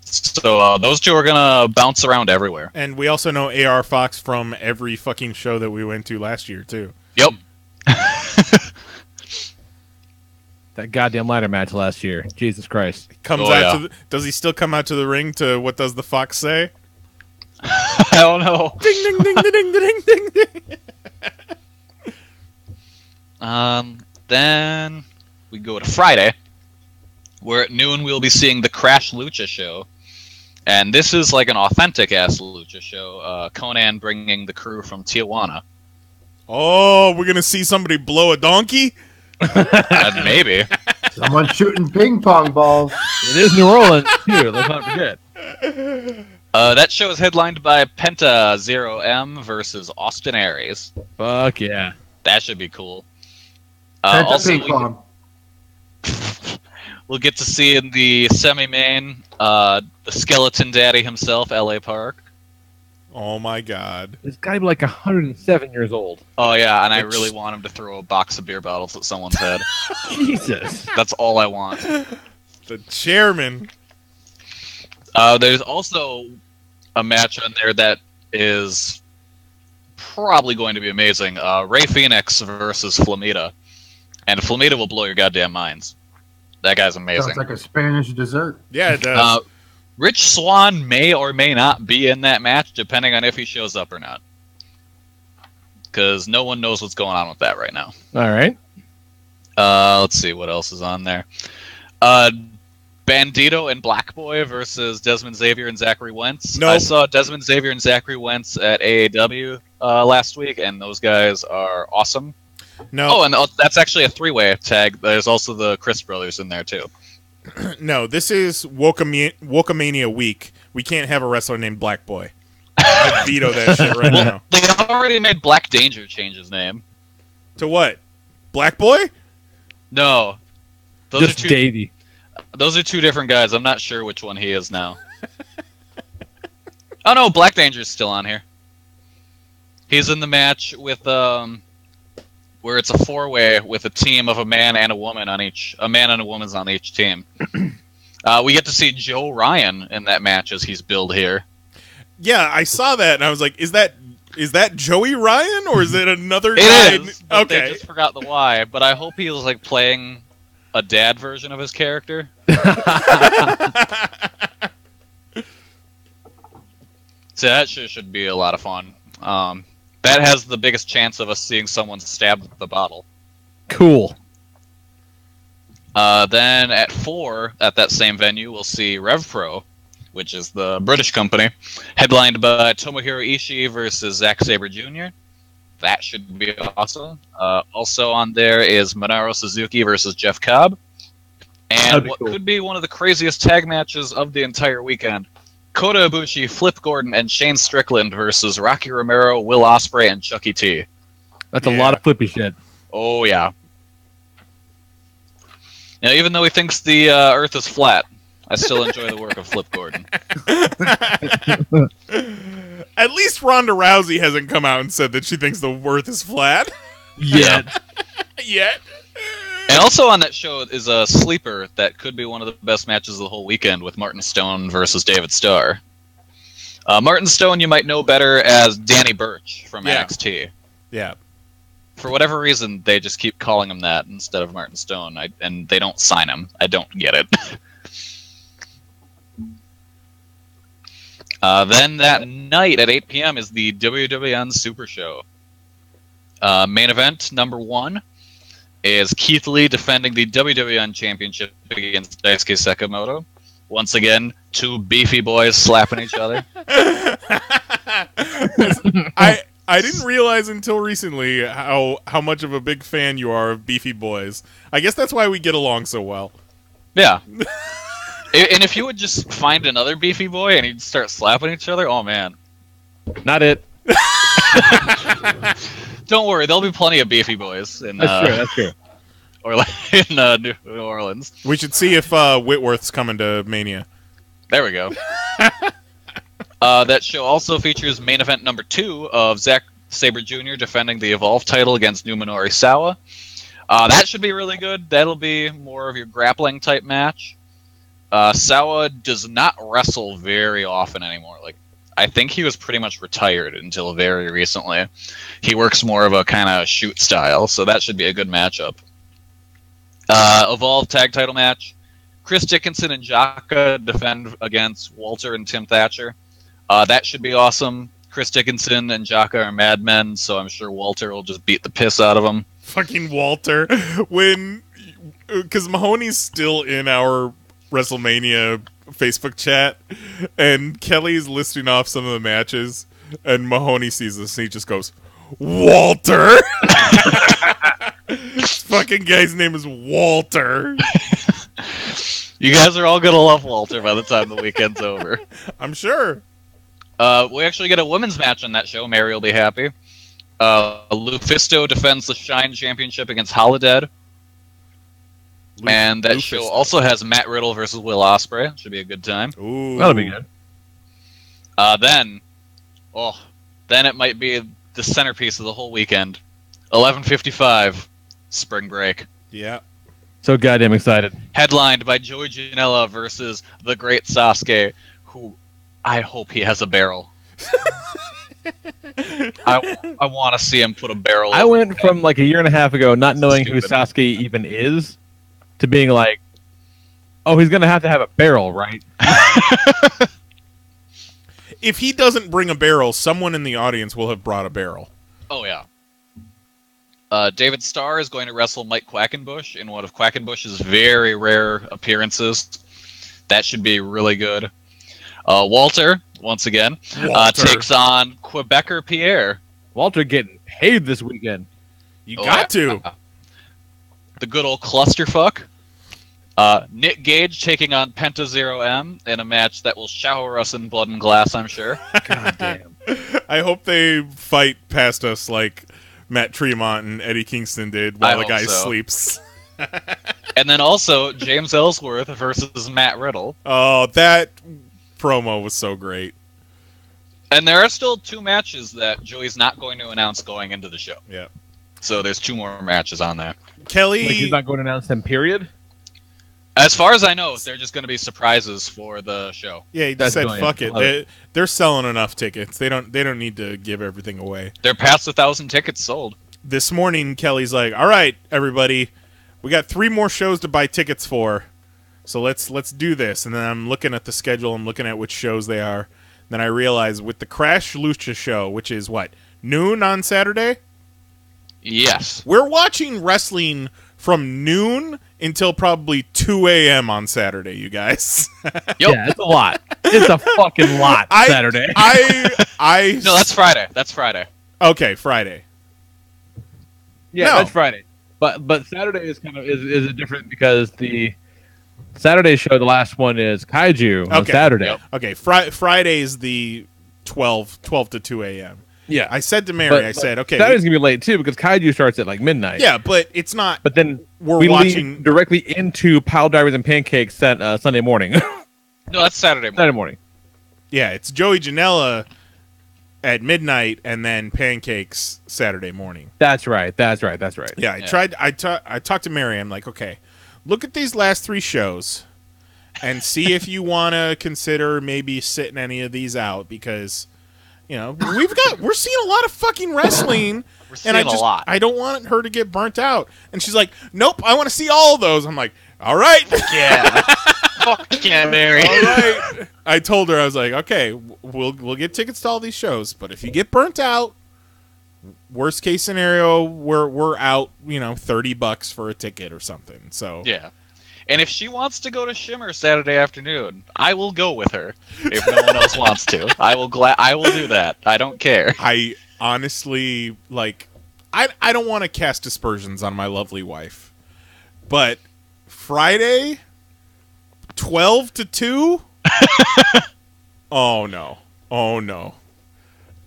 So those two are going to bounce around everywhere. And we also know AR Fox from every fucking show that we went to last year, too. Yep. That goddamn ladder match last year. Jesus Christ. Does he still come out to the ring to What Does the Fox Say? I don't know. Ding, ding, ding, ding, ding, ding, ding. Then we go to Friday, where at noon we'll be seeing the Crash Lucha show. And this is like an authentic-ass Lucha show. Conan bringing the crew from Tijuana. Oh, we're going to see somebody blow a donkey? Maybe. Someone shooting ping pong balls. It is New Orleans, too. Let's not forget. That show is headlined by Penta 0M versus Austin Aries. Fuck yeah. That should be cool. Penta ping pong. We'll get to see in the semi-main the Skeleton Daddy himself, L.A. Park. Oh my god. This guy be like 107 years old. Oh yeah, and I really want him to throw a box of beer bottles at someone's head. Jesus. That's all I want. The chairman. There's also a match on there that is probably going to be amazing. Ray Phoenix versus Flamita. And Flamita will blow your goddamn minds. That guy's amazing. Sounds like a Spanish dessert. Yeah, it does. Rich Swann may or may not be in that match, depending on if he shows up or not. Because no one knows what's going on with that right now. All right. Let's see what else is on there. Bandito and Black Boy versus Desmond Xavier and Zachary Wentz. Nope. I saw Desmond Xavier and Zachary Wentz at AAW last week, and those guys are awesome. No. Oh, and that's actually a three-way tag. There's also the Chris brothers in there, too. No, this is Wokamania week. We can't have a wrestler named Black Boy. I veto that shit right now. They already made Black Danger change his name. To what? Black Boy? No. Just Davey. Those are two different guys. I'm not sure which one he is now. Oh, no, Black Danger's still on here. He's in the match with, where it's a four-way with a team of a man and a woman on each, a man and a woman's on each team. We get to see Joe Ryan in that match as he's billed here. Yeah, I saw that and I was like, is that Joey Ryan or is it another guy? It is. But Okay. They just forgot the why. But I hope he was like playing a dad version of his character. So that should be a lot of fun. That has the biggest chance of us seeing someone stabbed with the bottle. Cool. Then at 4, at that same venue, we'll see Rev Pro which is the British company, headlined by Tomohiro Ishii versus Zack Sabre Jr. That should be awesome. Also on there is Minoru Suzuki versus Jeff Cobb. And what could be one of the craziest tag matches of the entire weekend. Kota Ibushi, Flip Gordon, and Shane Strickland versus Rocky Romero, Will Ospreay, and Chucky T. That's a lot of flippy shit. Oh, yeah. Now, even though he thinks the Earth is flat, I still enjoy the work of Flip Gordon. At least Ronda Rousey hasn't come out and said that she thinks the Earth is flat. Yet. Yet. And also on that show is a sleeper that could be one of the best matches of the whole weekend with Martin Stone versus David Starr. Martin Stone you might know better as Danny Burch from NXT. Yeah. For whatever reason, they just keep calling him that instead of Martin Stone, and they don't sign him. I don't get it. Then that night at 8 p.m. is the WWN Super Show. Main event number 1 is Keith Lee defending the WWN Championship against Daisuke Sekimoto. Once again, two beefy boys slapping each other. I didn't realize until recently how much of a big fan you are of beefy boys. I guess that's why we get along so well. Yeah. And if you would just find another beefy boy and you'd start slapping each other, oh man. Not it. Don't worry, there'll be plenty of beefy boys in That's true. Or in New Orleans. We should see if Whitworth's coming to Mania. There we go. That show also features main event number 2 of Zack Sabre Jr. defending the Evolve title against Numenori Sawa. That should be really good. That'll be more of your grappling type match. Sawa does not wrestle very often anymore. I think he was pretty much retired until very recently. He works more of a kind of shoot style, so that should be a good matchup. Evolve tag title match. Chris Dickinson and Jaka defend against Walter and Tim Thatcher. That should be awesome. Chris Dickinson and Jaka are madmen, so I'm sure Walter will just beat the piss out of him. Fucking Walter. Because Mahoney's still in our WrestleMania Facebook chat, and Kelly's listing off some of the matches, and Mahoney sees this, and he just goes, Walter! This fucking guy's name is Walter. You guys are all gonna love Walter by the time the weekend's over. I'm sure. We actually get a women's match on that show. Mary will be happy. Lufisto defends the Shine Championship against Holodead. And that show also has Matt Riddle versus Will Ospreay. Should be a good time. Ooh. That'll be good. Then it might be the centerpiece of the whole weekend. 11:55, Spring Break. Yeah. So goddamn excited. Headlined by Joey Janela versus the Great Sasuke, who I hope he has a barrel. I want to see him put a barrel. I went from a year and a half ago not knowing who Sasuke even is to being like, oh, he's going to have a barrel, right? If he doesn't bring a barrel, someone in the audience will have brought a barrel. Oh, yeah. David Starr is going to wrestle Mike Quackenbush in one of Quackenbush's very rare appearances. That should be really good. Walter, once again, takes on Quebecer Pierre. Walter getting paid this weekend. You got to. The good old clusterfuck. Nick Gage taking on Penta Zero M in a match that will shower us in blood and glass, I'm sure. God damn. I hope they fight past us like Matt Tremont and Eddie Kingston did while the guy sleeps. And then also James Ellsworth versus Matt Riddle. Oh, that promo was so great. And there are still 2 matches that Joey's not going to announce going into the show. Yeah. So there's 2 more matches on there. Kelly... he's not going to announce them, period? As far as I know, they're just going to be surprises for the show. Yeah, he just said, fuck it. They're selling enough tickets. They don't need to give everything away. They're past 1,000 tickets sold. This morning, Kelly's like, all right, everybody, we got 3 more shows to buy tickets for, so let's do this. And then I'm looking at the schedule. I'm looking at which shows they are. Then I realize with the Crash Lucha show, which is, what, noon on Saturday? Yes. We're watching wrestling from noon until probably 2 a.m. on Saturday, you guys. Yep. Yeah, it's a lot. It's a fucking lot. Saturday. No, that's Friday. That's Friday. Okay, Friday. Yeah, No. that's Friday. But Saturday is kind of is different because the Saturday show, the last one is Kaiju on Okay. Saturday. Yep. Okay, Friday is the 12 to 2 a.m. Yeah, I said to Mary, I said, okay. Saturday's gonna be late too because Kaiju starts at like midnight. Yeah, but it's not. but then We're we watching- lead directly into Pile Drivers and Pancakes Sunday morning. No, that's Saturday morning. Saturday morning. Yeah, it's Joey Janela at midnight and then Pancakes Saturday morning. That's right. Yeah, Yeah, I talked to Mary. I'm like, okay, look at these last 3 shows and see if you want to consider maybe sitting any of these out because, you know, we're seeing a lot of fucking wrestling. We're seeing And a lot. I don't want her to get burnt out. And she's like, nope, I want to see all of those. I'm like, all right. Yeah. Fuck yeah, Mary. All right. I told her, I was like, okay, we'll get tickets to all these shows, but if you get burnt out, worst case scenario, we're out, you know, $30 for a ticket or something. So Yeah. And if she wants to go to Shimmer Saturday afternoon, I will go with her. If no one else wants to, I will do that. I don't care. I honestly I don't want to cast aspersions on my lovely wife, but Friday 12 to 2? Oh no.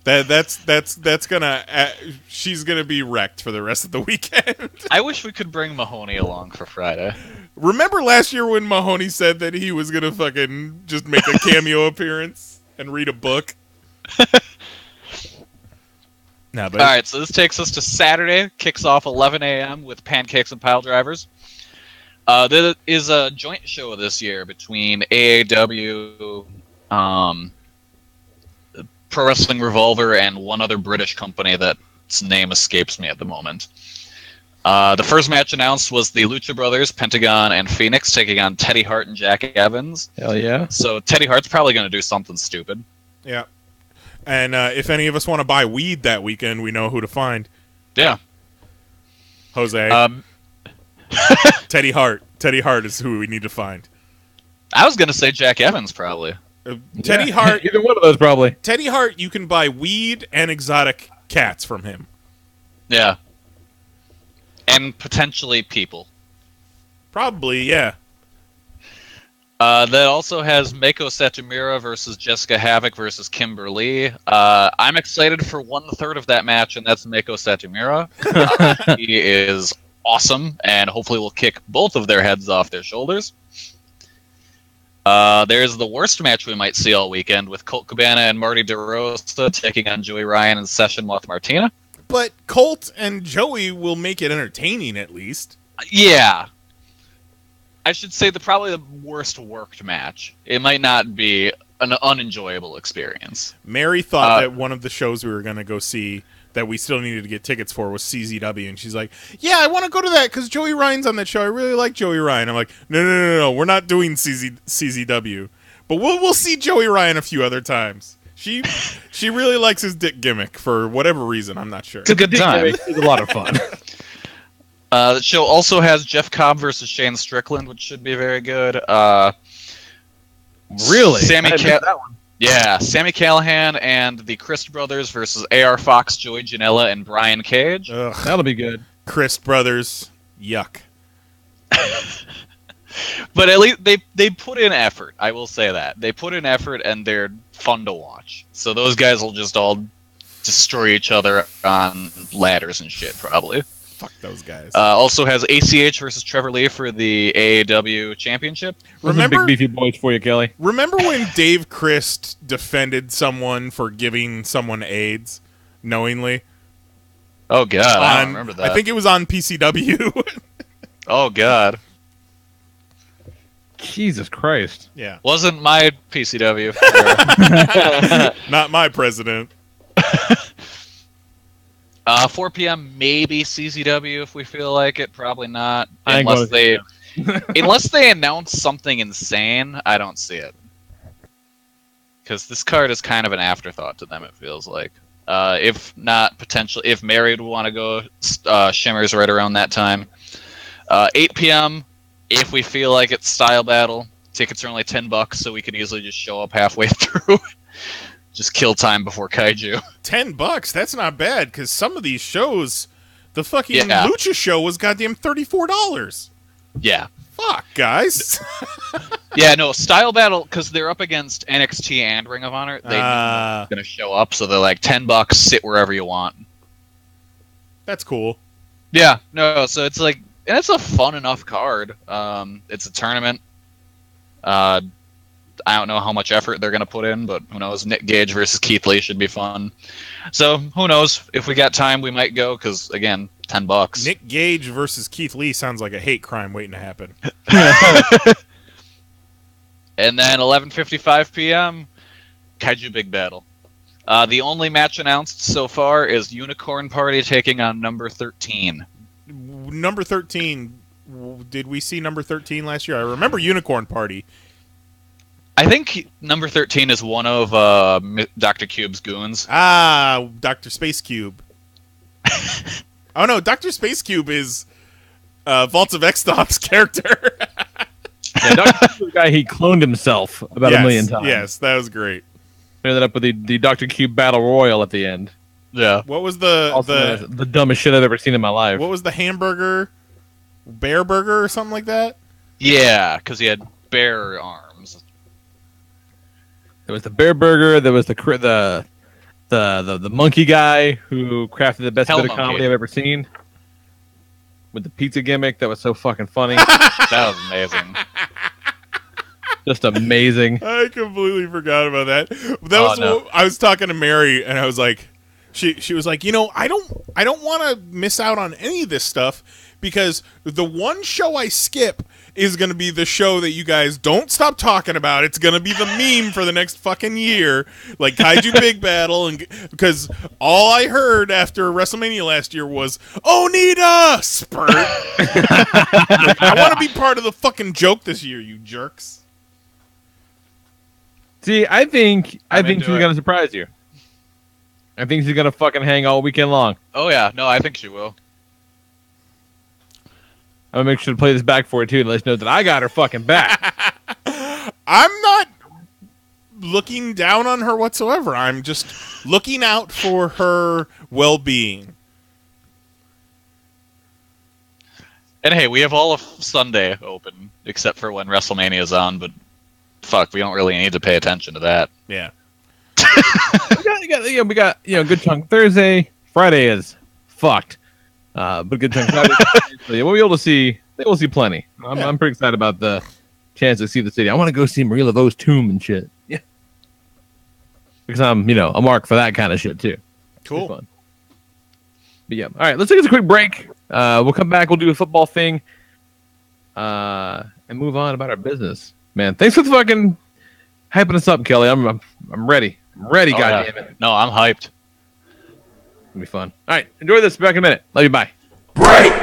That's gonna she's gonna be wrecked for the rest of the weekend. I wish we could bring Mahoney along for Friday. Remember last year when Mahoney said that he was gonna fucking just make a cameo appearance and read a book? Nah, but All right, so this takes us to Saturday. Kicks off 11 a.m. with Pancakes and Pile Drivers. There is a joint show this year between AAW, Pro Wrestling Revolver, and one other British company that's name escapes me at the moment. The first match announced was the Lucha Brothers, Pentagon, and Phoenix taking on Teddy Hart and Jack Evans. Hell yeah. So Teddy Hart's probably going to do something stupid. yeah. And if any of us want to buy weed that weekend, we know who to find. Yeah. Jose. Teddy Hart. Teddy Hart is who we need to find. I was going to say Jack Evans, probably. Teddy Hart. Either one of those probably. Teddy Hart, you can buy weed and exotic cats from him. Yeah. And potentially people. Probably, yeah. That also has Meiko Satomura versus Jessica Havoc versus Kimber Lee. I'm excited for 1/3 of that match, and that's Meiko Satomura. He is awesome, and hopefully will kick both of their heads off their shoulders. There's the worst match we might see all weekend with Colt Cabana and Marty DeRosa taking on Joey Ryan and Session with Martina. But Colt and Joey will make it entertaining, at least. Yeah. I should say probably the worst worked match. It might not be an unenjoyable experience. Mary thought that one of the shows we were going to go see that we still needed to get tickets for was CZW, and she's like, yeah, I want to go to that because Joey Ryan's on that show. I really like Joey Ryan. I'm like, no, we're not doing CZW. But we'll see Joey Ryan a few other times. She really likes his dick gimmick for whatever reason. I'm not sure. It's a good time. It's a lot of fun. The show also has Jeff Cobb versus Shane Strickland, which should be very good. Really? Yeah, Sammy Callahan and the Christ Brothers versus AR Fox, Joey Janela, and Brian Cage. Ugh, That'll be good. Christ Brothers, yuck. But at least they put in effort. I will say that they put in effort, and they're fun to watch. So those guys will just all destroy each other on ladders and shit, probably. Fuck those guys. Also has ACH versus Trevor Lee for the AAW Championship. Those are big beefy boys for you, Kelly. Remember when Dave Christ defended someone for giving someone AIDS knowingly? Oh god, I don't remember that. I think it was on PCW. Oh god, Jesus Christ. yeah, wasn't my PCW. not my president. 4 p.m. maybe CZW if we feel like it. Probably not. I ain't Unless gonna they unless they announce something insane, I don't see it. Because this card is kind of an afterthought to them, it feels like. If not, potentially, if Mary would want to go, Shimmer's right around that time. 8 p.m. if we feel like it's style battle. Tickets are only $10, so we could easily just show up halfway through. Just kill time before Kaiju. $10? That's not bad, because some of these shows, the fucking Yeah. Lucha show was goddamn $34. Yeah. Fuck, guys. Yeah, no, style battle, because they're up against NXT and Ring of Honor. They know going to show up, so they're like, $10, sit wherever you want. That's cool. Yeah, no, so it's like, and it's a fun enough card. It's a tournament. I don't know how much effort they're going to put in, but who knows? Nick Gage versus Keith Lee should be fun. So, who knows? If we got time, we might go, because, again, $10. Nick Gage versus Keith Lee sounds like a hate crime waiting to happen. And then 11:55 p.m., Kaiju Big Battle. The only match announced so far is Unicorn Party taking on number 13. Number 13, did we see number 13 last year? I remember Unicorn Party. I think number 13 is one of Dr. Cube's goons. Ah, Dr. Space Cube. Oh no, Dr. Space Cube is Vaults of X-Stop's character. Yeah, Dr. Cube, the guy, he cloned himself about a million times. Yes, that was great. Ended up with the Dr. Cube Battle Royal at the end. Yeah. What was the dumbest shit I've ever seen in my life. What was the hamburger? Bear burger or something like that? Yeah, because he had bear arms. There was the Bear Burger. There was the monkey guy who crafted the best Hell bit of comedy monkey. I've ever seen. With the pizza gimmick, that was so fucking funny. That was amazing. Just amazing. I completely forgot about that. That was what, I was talking to Mary, and I was like, she was like, I don't want to miss out on any of this stuff, because the one show I skip is going to be the show that you guys don't stop talking about. It's going to be the meme for the next fucking year, like Kaiju Big Battle, and because all I heard after WrestleMania last year was Onita spurt. Like, I want to be part of the fucking joke this year, you jerks. See, I think she's into it. gonna surprise you. I think she's gonna fucking hang all weekend long. Oh, yeah. No, I think she will. I'm gonna make sure to play this back for her too, and let you know that I got her fucking back. I'm not looking down on her whatsoever. I'm just looking out for her well-being. And hey, we have all of Sunday open, except for when WrestleMania is on, but fuck, we don't really need to pay attention to that. Yeah. we got good chunk Thursday. Friday is fucked. But good chunk Friday. So yeah, we'll be able to see. We'll see plenty. I'm pretty excited about the chance to see the city. I want to go see Marie Laveau's tomb and shit. Yeah. Because I'm a mark for that kind of shit too. Cool. Fun. But yeah, all right. Let's take a quick break. We'll come back. We'll do a football thing, and move on about our business. Man, thanks for fucking hyping us up, Kelly. I'm ready. I'm ready. Oh, Goddammit. No, I'm hyped. It'll be fun. All right, enjoy this. Back in a minute. Love you. Bye. Break!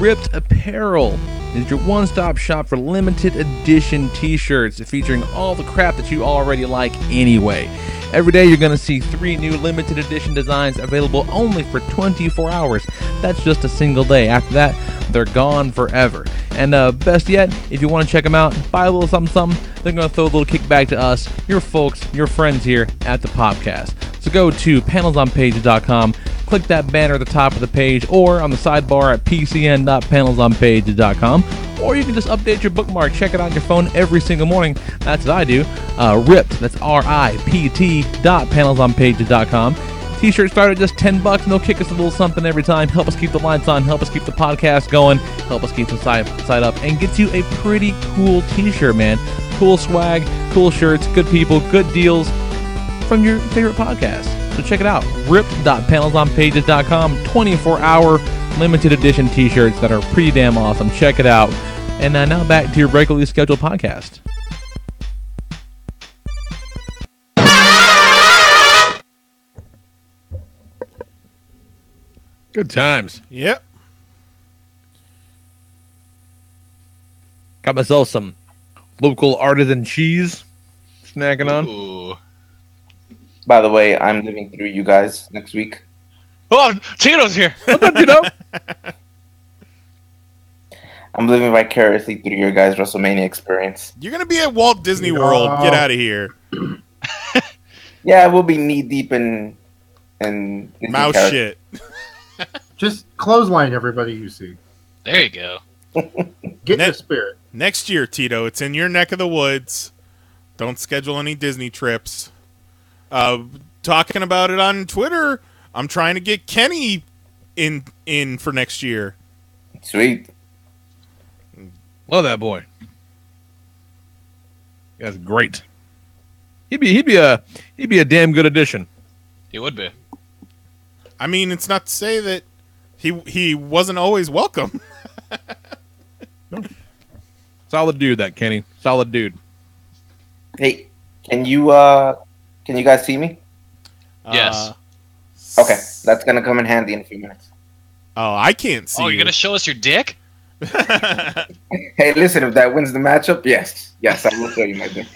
Ripped Apparel is your one-stop shop for limited edition t-shirts featuring all the crap that you already like anyway. Every day you're going to see 3 new limited edition designs available only for 24 hours. That's just a single day. After that, they're gone forever. And best yet, if you want to check them out, buy a little something, they're going to throw a little kickback to us, your folks, your friends here at the Popcast. So go to PanelsOnPages.com, click that banner at the top of the page, or on the sidebar at pcn.PanelsOnPages.com, or you can just update your bookmark, check it out on your phone every single morning. That's what I do. Ripped, that's RIPT.PanelsOnPages.com. T-shirts start at just $10 and they'll kick us a little something every time. Help us keep the lights on, help us keep the podcast going, help us keep the site up, and gets you a pretty cool t-shirt, man. Cool swag, cool shirts, good people, good deals from your favorite podcast. So check it out. Ripped.PanelsOnPages.com. 24-hour limited edition t-shirts that are pretty damn awesome. Check it out. And now back to your regularly scheduled podcast. Good times. Yep. Got myself some local artisan cheese. Snacking on. Ooh. By the way, I'm living through you guys next week. Oh, Tito's here. What's up, Tito? I'm living vicariously through your guys' WrestleMania experience. You're going to be at Walt Disney World. Get out of here. Yeah, we'll be knee deep in Mouse shit. Just clothesline everybody you see. There you go. Get in the spirit. Next year, Tito, it's in your neck of the woods. Don't schedule any Disney trips. Talking about it on Twitter, I'm trying to get Kenny in for next year. Sweet. Love that boy. That's great. He'd be a damn good addition. He would be. I mean, it's not to say that he wasn't always welcome. Solid dude, that Kenny. Solid dude. Hey, can you guys see me? Yes. Okay, that's gonna come in handy in a few minutes. Oh, I can't see. Oh, you're you. gonna show us your dick? Hey, listen, if that wins the matchup, yes, I will show you my dick.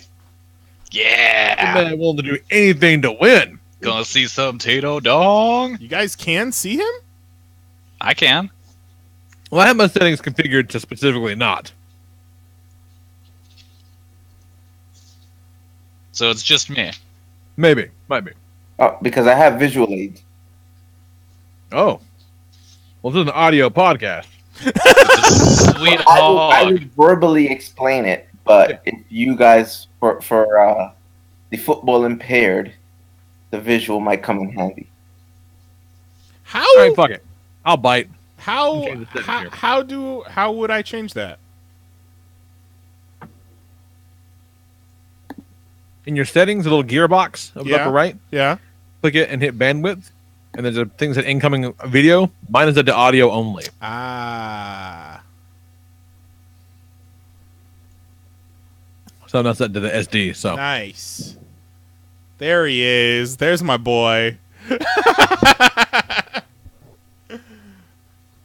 Yeah. Man, willing to do anything to win. Gonna see some Tito dong? You guys can see him? I can. Well, I have my settings configured to specifically not. So it's just me. Maybe. Might be. Oh, because I have visual aids. Oh. Well, this is an audio podcast. Sweet I hog. would verbally explain it, but if you guys, for the football impaired, the visual might come in handy. How? All right, fuck it. I'll bite. How would I change that? In your settings, a little gearbox up the upper right. Yeah. Click it and hit bandwidth. And there's a thing that incoming video. Mine is at the audio only. Ah. So I'm not set to the SD. So Nice. There he is. There's my boy.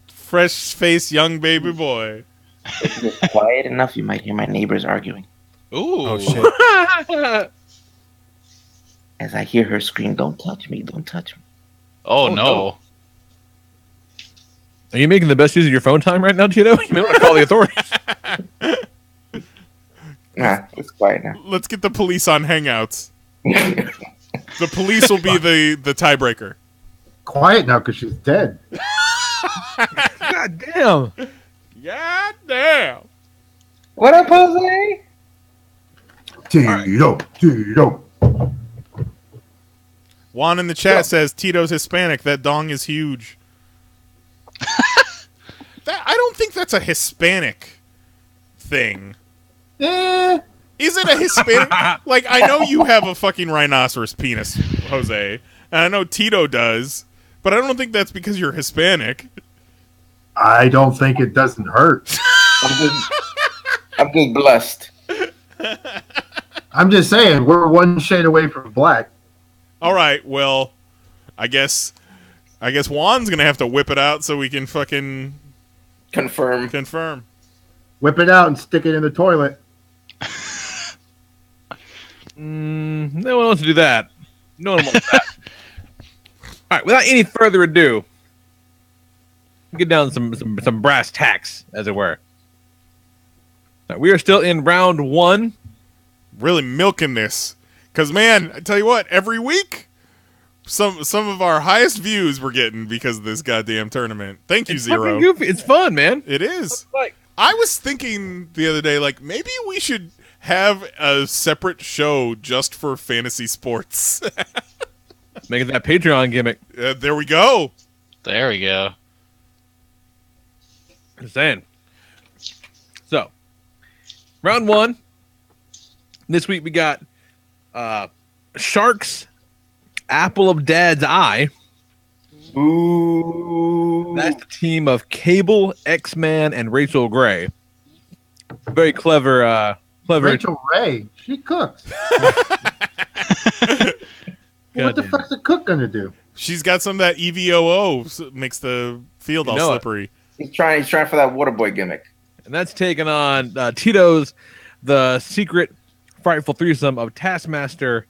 Fresh faced young baby boy. If you're quiet enough, you might hear my neighbors arguing. Ooh. Oh shit. As I hear her scream, "Don't touch me! Don't touch me!" Oh, Oh, no. no. Are you making the best use of your phone time right now, Tito? You may want to call the authorities. Nah, it's quiet now. Let's get the police on Hangouts. The police will be the tiebreaker. Quiet now because she's dead. God damn. God damn. What up, Jose? Tito. Juan in the chat says Tito's Hispanic. That dong is huge. I don't think that's a Hispanic thing. Is it a Hispanic? Like, I know you have a fucking rhinoceros penis, Jose, and I know Tito does, but I don't think that's because you're Hispanic. I don't think it doesn't hurt. I'm just blessed. I'm just saying, we're one shade away from black. All right, well, I guess Juan's gonna have to whip it out so we can fucking Confirm. Whip it out and stick it in the toilet. No one wants to do that. No one wants that. All right, without any further ado, get down some brass tacks, as it were. All right, we are still in round 1. Really milking this. Because, man, I tell you what, every week, some of our highest views we're getting because of this goddamn tournament. Thank you, It's Zero. fucking goofy. It's fun, man. It is. Like, I was thinking the other day, like, maybe we should have a separate show just for fantasy sports. making that Patreon gimmick. There we go. There we go. Just saying. So, round 1. This week we got Sharks, Apple of Dad's Eye. Ooh. That's the team of Cable, X-Man, and Rachel Gray. Very clever. Rachel Ray, she cooks. What the fuck's a cook gonna do? She's got some of that EVOO, so makes the field all slippery. He's trying for that water boy gimmick. And that's taking on Tito's, the secret frightful threesome of Taskmaster,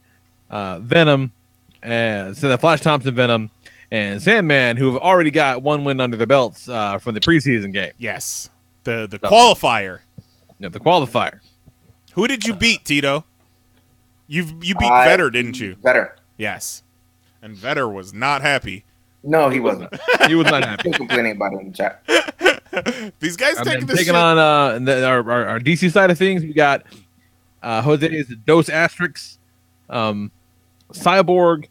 Venom, and so the Flash Thompson Venom, and Sandman, who have already got 1 win under their belts from the preseason game. Yes, the qualifier. Yeah, the qualifier. Who did you beat, Tito? You beat Vetter, didn't you? Vetter. Yes, and Vetter was not happy. No, he wasn't. He was not happy. He was complaining about it in the chat. These guys taking this taking shit. on our DC side of things. We got Jose's Dos Asterix, Cyborg,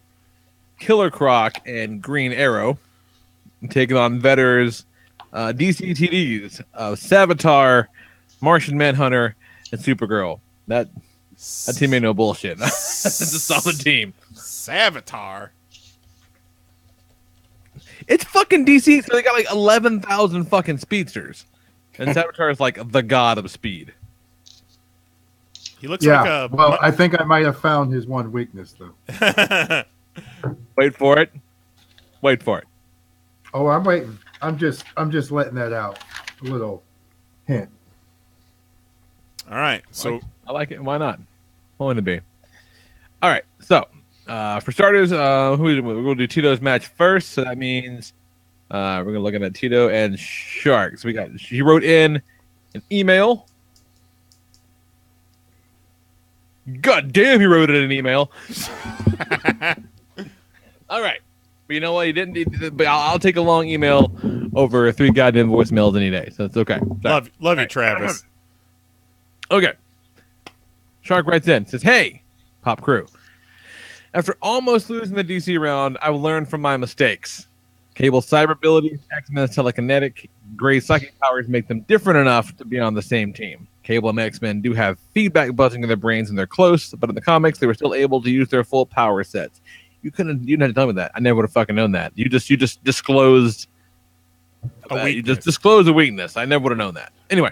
Killer Croc, and Green Arrow. Taking on Vetter's DC TDs of Savitar, Martian Manhunter, and Supergirl. That team ain't no bullshit. That's a solid team. Savitar. It's fucking DC, so they got like 11,000 fucking speedsters. And Savitar is like the god of speed. He looks like a... Well, I think I might have found his one weakness, though. Wait for it. Wait for it. Oh, I'm waiting. I'm just letting that out. A little hint. All right, so... I like it. Why not? I want to be. All right, so for starters, we're going to do Tito's match first. So that means we're going to look at Tito and Sharks. She wrote in an email. God damn, he wrote it in an email. All right. But you know what? He didn't. But I'll take a long email over 3 goddamn voicemails any day. So it's okay. Love you, Travis. Okay. Shark writes in, says, "Hey, Pop Crew. After almost losing the DC round, I learned from my mistakes. Cable's cyber ability, X-Men's telekinetic, Gray's psychic powers make them different enough to be on the same team. Cable and X-Men do have feedback buzzing in their brains and they're close, but in the comics, they were still able to use their full power sets. You didn't have to tell me that. I never would have fucking known that. You just disclosed A weakness. You just disclosed a weakness. I never would have known that. Anyway,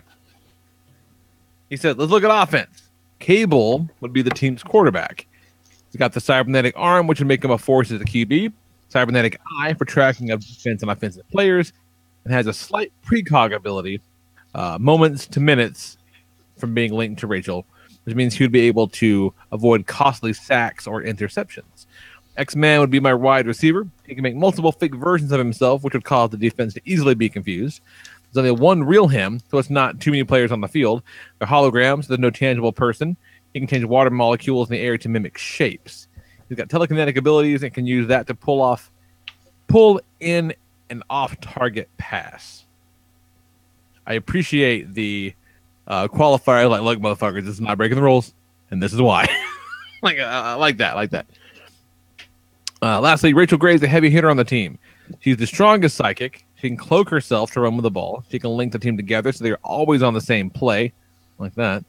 he said, let's look at offense. Cable would be the team's quarterback. He's got the cybernetic arm, which would make him a force as a QB, cybernetic eye for tracking of defense and offensive players, and has a slight precog ability, moments to minutes from being linked to Rachel, which means he would be able to avoid costly sacks or interceptions. X-Man would be my wide receiver. He can make multiple fake versions of himself, which would cause the defense to easily be confused. There's only one real him, so it's not too many players on the field. They're holograms, so there's no tangible person. He can change water molecules in the air to mimic shapes. He's got telekinetic abilities and can use that to pull in an off-target pass. I appreciate the qualifier. Like, look, motherfuckers, this is not breaking the rules, and this is why. I like that. Lastly, Rachel Gray is a heavy hitter on the team. She's the strongest psychic. She can cloak herself to run with the ball. She can link the team together so they're always on the same play, like that.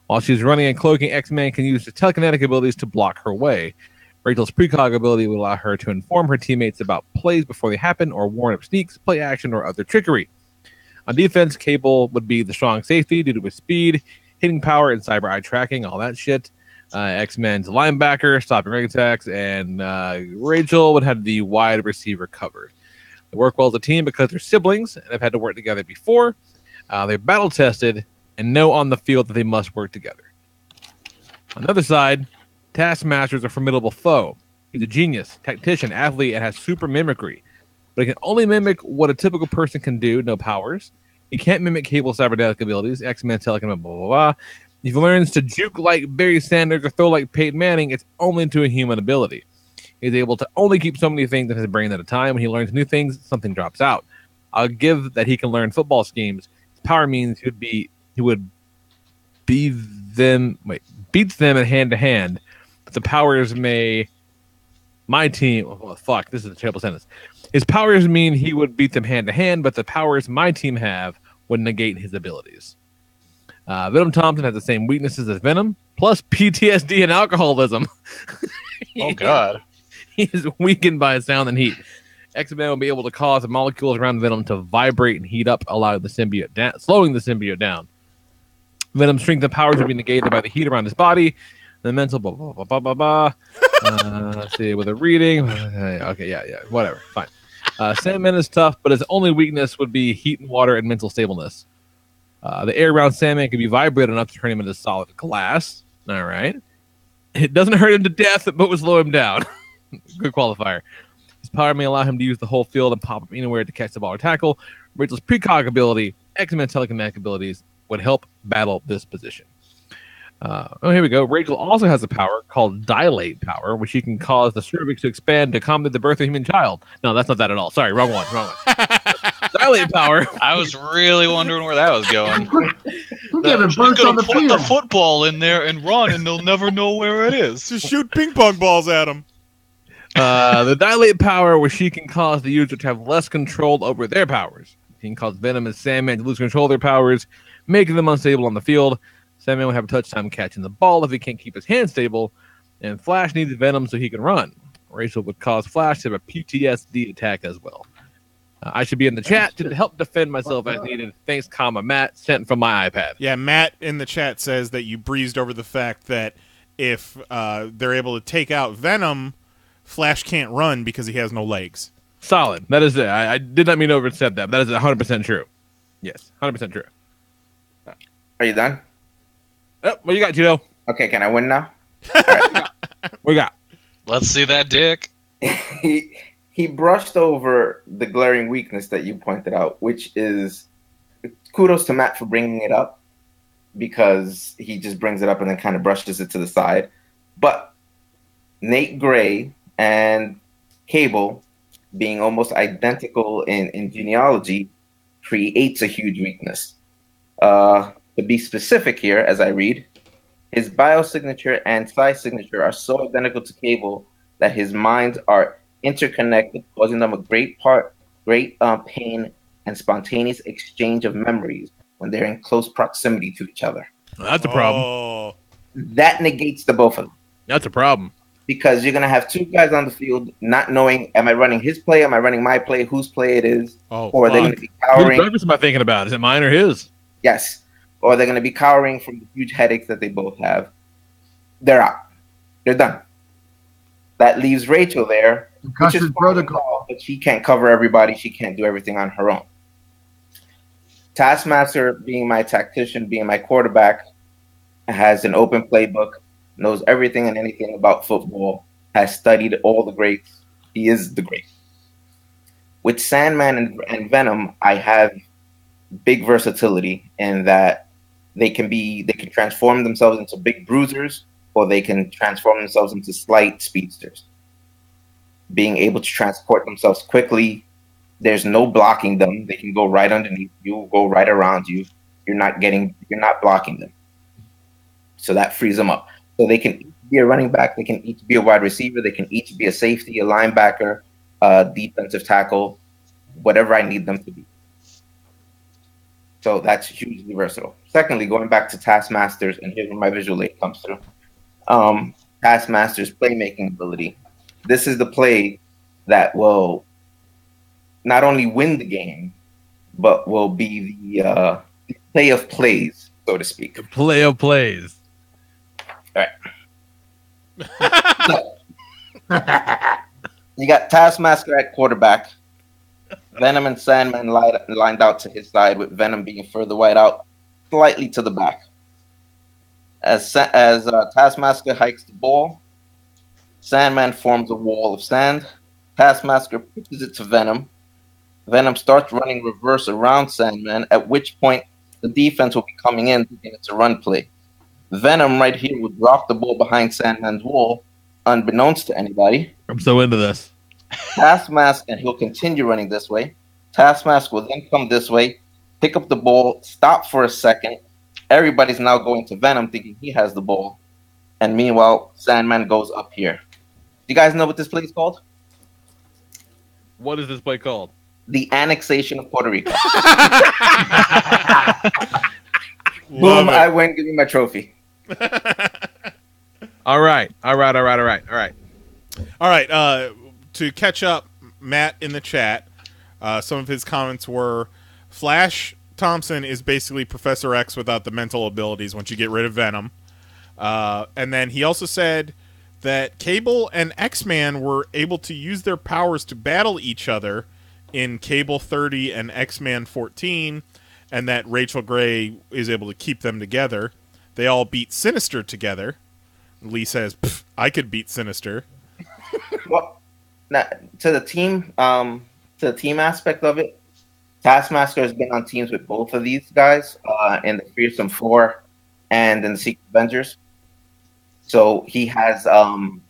While she's running and cloaking, X-Man can use the telekinetic abilities to block her way. Rachel's precog ability will allow her to inform her teammates about plays before they happen or warn of sneaks, play action, or other trickery. On defense, Cable would be the strong safety due to his speed, hitting power, and cyber eye tracking, all that shit. X-Men's linebacker, stopping ring attacks, and Rachel would have the wide receiver covered. They work well as a team because they're siblings and have had to work together before. They're battle tested and know on the field that they must work together. On the other side, Taskmaster is a formidable foe. He's a genius, tactician, athlete, and has super mimicry. But he can only mimic what a typical person can do, no powers. He can't mimic Cable's cybernetic abilities, X-Men, telekinetic, blah, blah, blah. If he learns to juke like Barry Sanders or throw like Peyton Manning, it's only to a human ability. He's able to only keep so many things in his brain at a time. When he learns new things, something drops out. I'll give that he can learn football schemes. His power means he would beat them in hand-to-hand. But the powers may... My team... Oh, fuck, this is a terrible sentence. His powers mean he would beat them hand-to-hand, but the powers my team have would negate his abilities. Venom Thompson has the same weaknesses as Venom, plus PTSD and alcoholism. Oh, God. He is weakened by sound and heat. X-Men will be able to cause the molecules around Venom to vibrate and heat up, allowing the symbiote slowing the symbiote down. Venom's strength and powers will be negated by the heat around his body. The mental blah, blah, blah, blah, blah, blah. Let's see, with a reading. Okay, yeah, whatever, fine. Sandman is tough, but his only weakness would be heat and water and mental stableness. The air around Sandman can be vibrated enough to turn him into solid glass. All right. It doesn't hurt him to death, but would slow him down. Good qualifier. His power may allow him to use the whole field and pop up anywhere to catch the ball or tackle. Rachel's precog ability, X-Men telekinetic abilities would help battle this position. Here we go. Rachel also has a power called Dilate Power, which she can cause the cervix to expand to accommodate the birth of a human child. No, that's not that at all. Sorry, wrong one. Dilate Power. I was really wondering where that was going. We're getting burnt on the put field. the football in there and run, and they'll never know where it is. Just shoot ping pong balls at him. The Dilate Power, where she can cause the user to have less control over their powers. She can cause Venom and Sandman to lose control of their powers, making them unstable on the field. Sandman will have a touch time catching the ball if he can't keep his hand stable, and Flash needs Venom so he can run. Rachel would cause Flash to have a PTSD attack as well. I should be in the chat to help defend myself as needed. Thanks, Matt, sent from my iPad. Yeah, Matt in the chat says that you breezed over the fact that if they're able to take out Venom, Flash can't run because he has no legs. Solid. That is it. I did not mean to overstep that, but that is 100% true. Yes, 100% true. Are you done? Oh, what you got, Tito? Okay, can I win now? What you got? Let's see that dick. He brushed over the glaring weakness that you pointed out, which is kudos to Matt for bringing it up, because he just brings it up and then kind of brushes it to the side. But Nate Gray and Cable being almost identical in genealogy creates a huge weakness. To be specific here, as I read, his biosignature and psi signature are so identical to Cable that his minds are interconnected, causing them a great pain and spontaneous exchange of memories when they're in close proximity to each other. Well, that's a problem. Oh. That negates the both of them. That's a problem. Because you're going to have two guys on the field not knowing, am I running his play, am I running my play, whose play it is, or they're going to be cowering. Whose purpose am I thinking about? Is it mine or his? Yes. Or they're going to be cowering from the huge headaches that they both have. They're out. They're done. That leaves Rachel there, which is protocol, but she can't cover everybody. She can't do everything on her own. Taskmaster, being my tactician, being my quarterback, has an open playbook, knows everything and anything about football, has studied all the greats. He is the great. With Sandman and Venom, I have big versatility in that they can transform themselves into big bruisers, or they can transform themselves into slight speedsters. Being able to transport themselves quickly, there's no blocking them. They can go right underneath you, go right around you. You're not blocking them. So that frees them up. So they can each be a running back, they can each be a wide receiver, they can each be a safety, a linebacker, a defensive tackle, whatever I need them to be. So that's hugely versatile. Secondly, going back to Taskmaster's, and here's where my visual aid comes through. Taskmaster's playmaking ability. This is the play that will not only win the game, but will be the play of plays, so to speak. The play of plays. All right. You got Taskmaster at quarterback. Venom and Sandman lined out to his side, with Venom being further wide out, slightly to the back. As Taskmaster hikes the ball, Sandman forms a wall of sand. Taskmaster pitches it to Venom. Venom starts running reverse around Sandman, at which point the defense will be coming in thinking it's a run play. Venom right here will drop the ball behind Sandman's wall, unbeknownst to anybody. I'm so into this. Taskmaster, and he'll continue running this way. Taskmaster will then come this way, pick up the ball, stop for a second. Everybody's now going to Venom thinking he has the ball. And meanwhile, Sandman goes up here. You guys know what this play is called? What is this play called? The annexation of Puerto Rico. Love Boom, it. I win, give me my trophy. All right. All right, to catch up, Matt in the chat, some of his comments were, Flash Thompson is basically Professor X without the mental abilities once you get rid of Venom. And then he also said that Cable and X-Man were able to use their powers to battle each other in Cable 30 and X-Man 14, and that Rachel Gray is able to keep them together. They all beat Sinister together. Lee says, I could beat Sinister. Well, now, to the team aspect of it, Taskmaster has been on teams with both of these guys in the Fearsome Four and in the Secret Avengers. So he has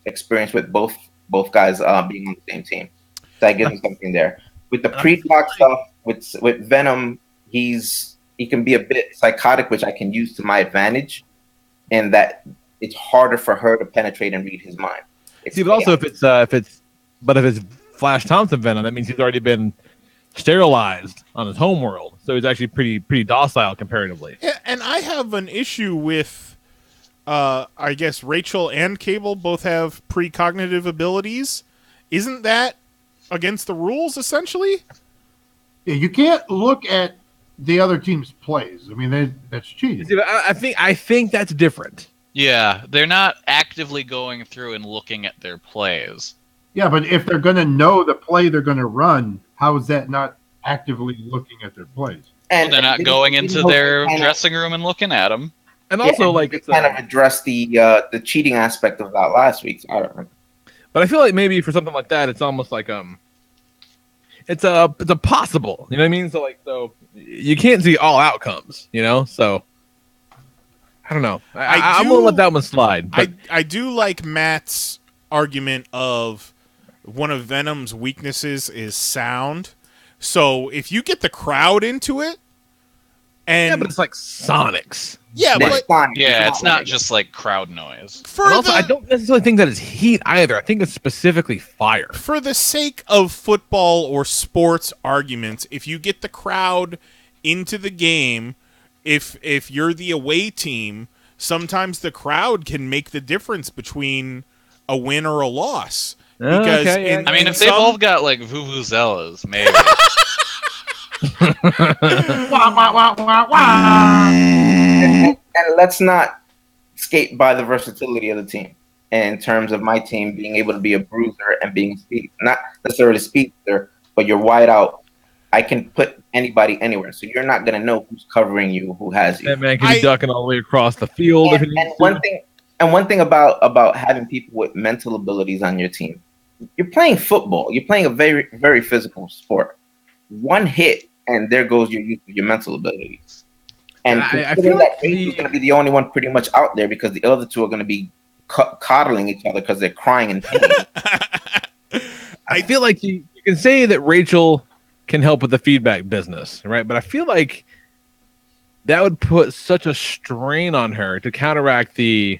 experience with both guys being on the same team. So that gives him something there. With the pre-doc stuff, with Venom, he can be a bit psychotic, which I can use to my advantage, in that it's harder for her to penetrate and read his mind. But also if it's Flash Thompson Venom, that means he's already been sterilized on his home world, so he's actually pretty docile comparatively. Yeah, and I have an issue with, I guess Rachel and Cable both have precognitive abilities. Isn't that against the rules, essentially? Yeah, you can't look at the other team's plays. I mean, that's cheating. See, I think that's different. Yeah, they're not actively going through and looking at their plays. Yeah, but if they're going to know the play they're going to run, how is that not actively looking at their plays? And They're not going into their dressing room and looking at them. And also, we kind of addressed the cheating aspect of that last week. So I don't know. But I feel like maybe for something like that, it's almost like it's a possible. You know what I mean? So you can't see all outcomes. You know, so I don't know. I'm gonna let that one slide. But I do like Matt's argument of one of Venom's weaknesses is sound. So if you get the crowd into it, and yeah, but it's like Sonics. Yeah, but it's not just like crowd noise. Also, I don't necessarily think that it's heat either. I think it's specifically fire. For the sake of football or sports arguments, if you get the crowd into the game, if you're the away team, sometimes the crowd can make the difference between a win or a loss. Because I mean, if they've all got like vuvuzelas, maybe. And let's not skate by the versatility of the team in terms of my team being able to be a bruiser and being not necessarily a speedster, but you're wide out. I can put anybody anywhere, so you're not going to know who's covering you, who has you. That man can be ducking all the way across the field. And one thing about having people with mental abilities on your team, you're playing football. You're playing a very, very physical sport. One hit, and there goes your mental abilities. And I feel like Rachel's going to be the only one pretty much out there because the other two are going to be coddling each other because they're crying in pain. I feel like you can say that Rachel can help with the feedback business, right? But I feel like that would put such a strain on her to counteract the.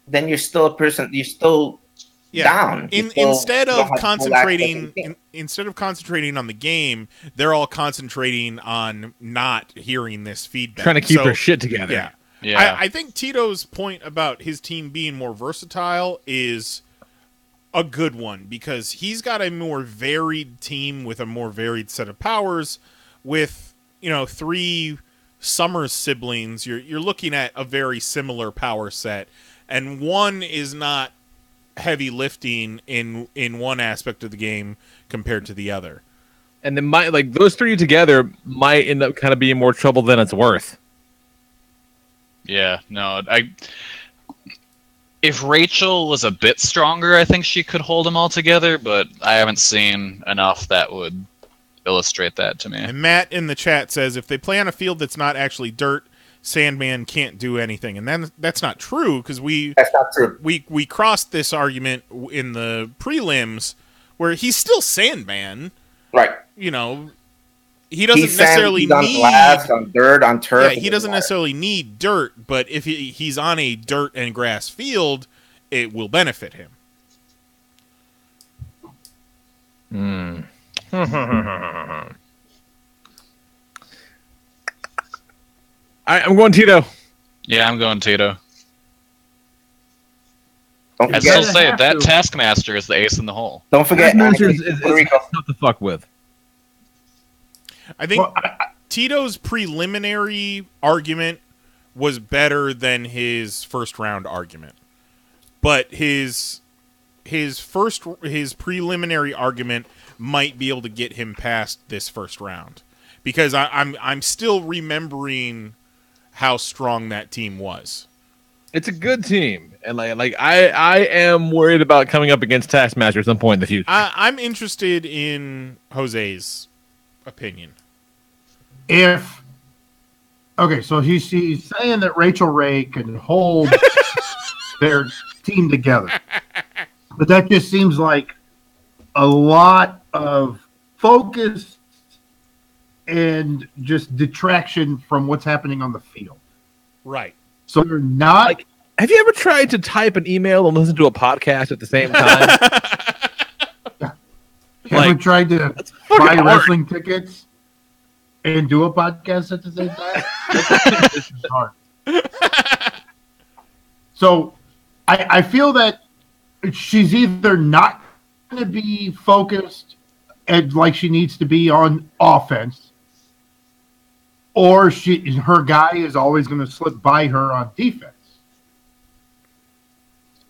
Then you're still a person. You're still down. Instead of concentrating on the game, they're all concentrating on not hearing this feedback. Trying to keep their shit together. Yeah. I think Tito's point about his team being more versatile is a good one because he's got a more varied team with a more varied set of powers. With 3 Summers siblings, you're looking at a very similar power set, and one is not heavy lifting in one aspect of the game compared to the other. And then those three together might end up kind of being more trouble than it's worth. Yeah, no, if Rachel was a bit stronger, I think she could hold them all together, but I haven't seen enough that would illustrate that to me. And Matt in the chat says, if they play on a field that's not actually dirt, Sandman can't do anything. And then that's not true, because That's not true. we crossed this argument in the prelims where he's still Sandman. Right. You know, he doesn't He's necessarily on need glass, on dirt, on turf. Yeah, he doesn't necessarily need dirt, but if he's on a dirt and grass field, it will benefit him. I'm going Tito. Yeah, I'm going Tito. Don't I forget, still say that Taskmaster is the ace in the hole. don't forget Taskmaster Anakin is Puerto Rico. tough to fuck with. I think Tito's preliminary argument was better than his first round argument, but his preliminary argument might be able to get him past this first round, because I'm still remembering how strong that team was. It's a good team, and I am worried about coming up against Taskmaster at some point in the future. I'm interested in Jose's opinion. So she's saying that Rachel Ray can hold their team together, but that just seems like a lot of focus and just detraction from what's happening on the field. Right. So you're not. Have you ever tried to type an email and listen to a podcast at the same time? Ever tried to buy wrestling tickets and do a podcast at the same time? This is hard. So I feel that she's either not going to be focused like she needs to be on offense, or her guy is always going to slip by her on defense.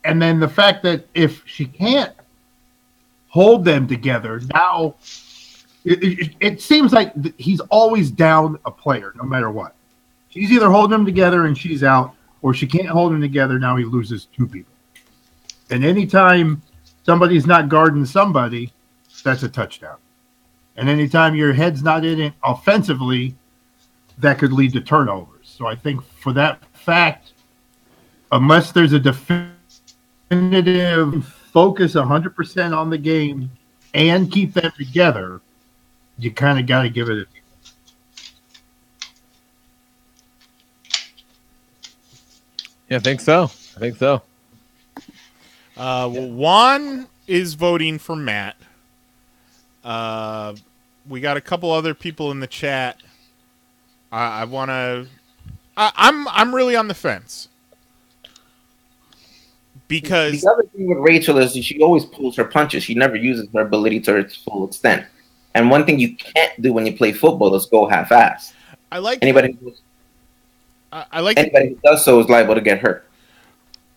And then the fact that if she can't hold them together, now it seems like he's always down a player no matter what. She's either holding them together and she's out, or she can't hold them together, now he loses two people. And anytime somebody's not guarding somebody, that's a touchdown. And anytime your head's not in it offensively, that could lead to turnovers. So I think for that fact, unless there's a definitive focus 100% on the game and keep them together, you kind of got to give it a... Yeah, I think so. Juan is voting for Matt. We got a couple other people in the chat. I'm really on the fence, because the other thing with Rachel is she always pulls her punches. She never uses her ability to its full extent. And one thing you can't do when you play football is go half-assed. Anybody who does so is liable to get hurt.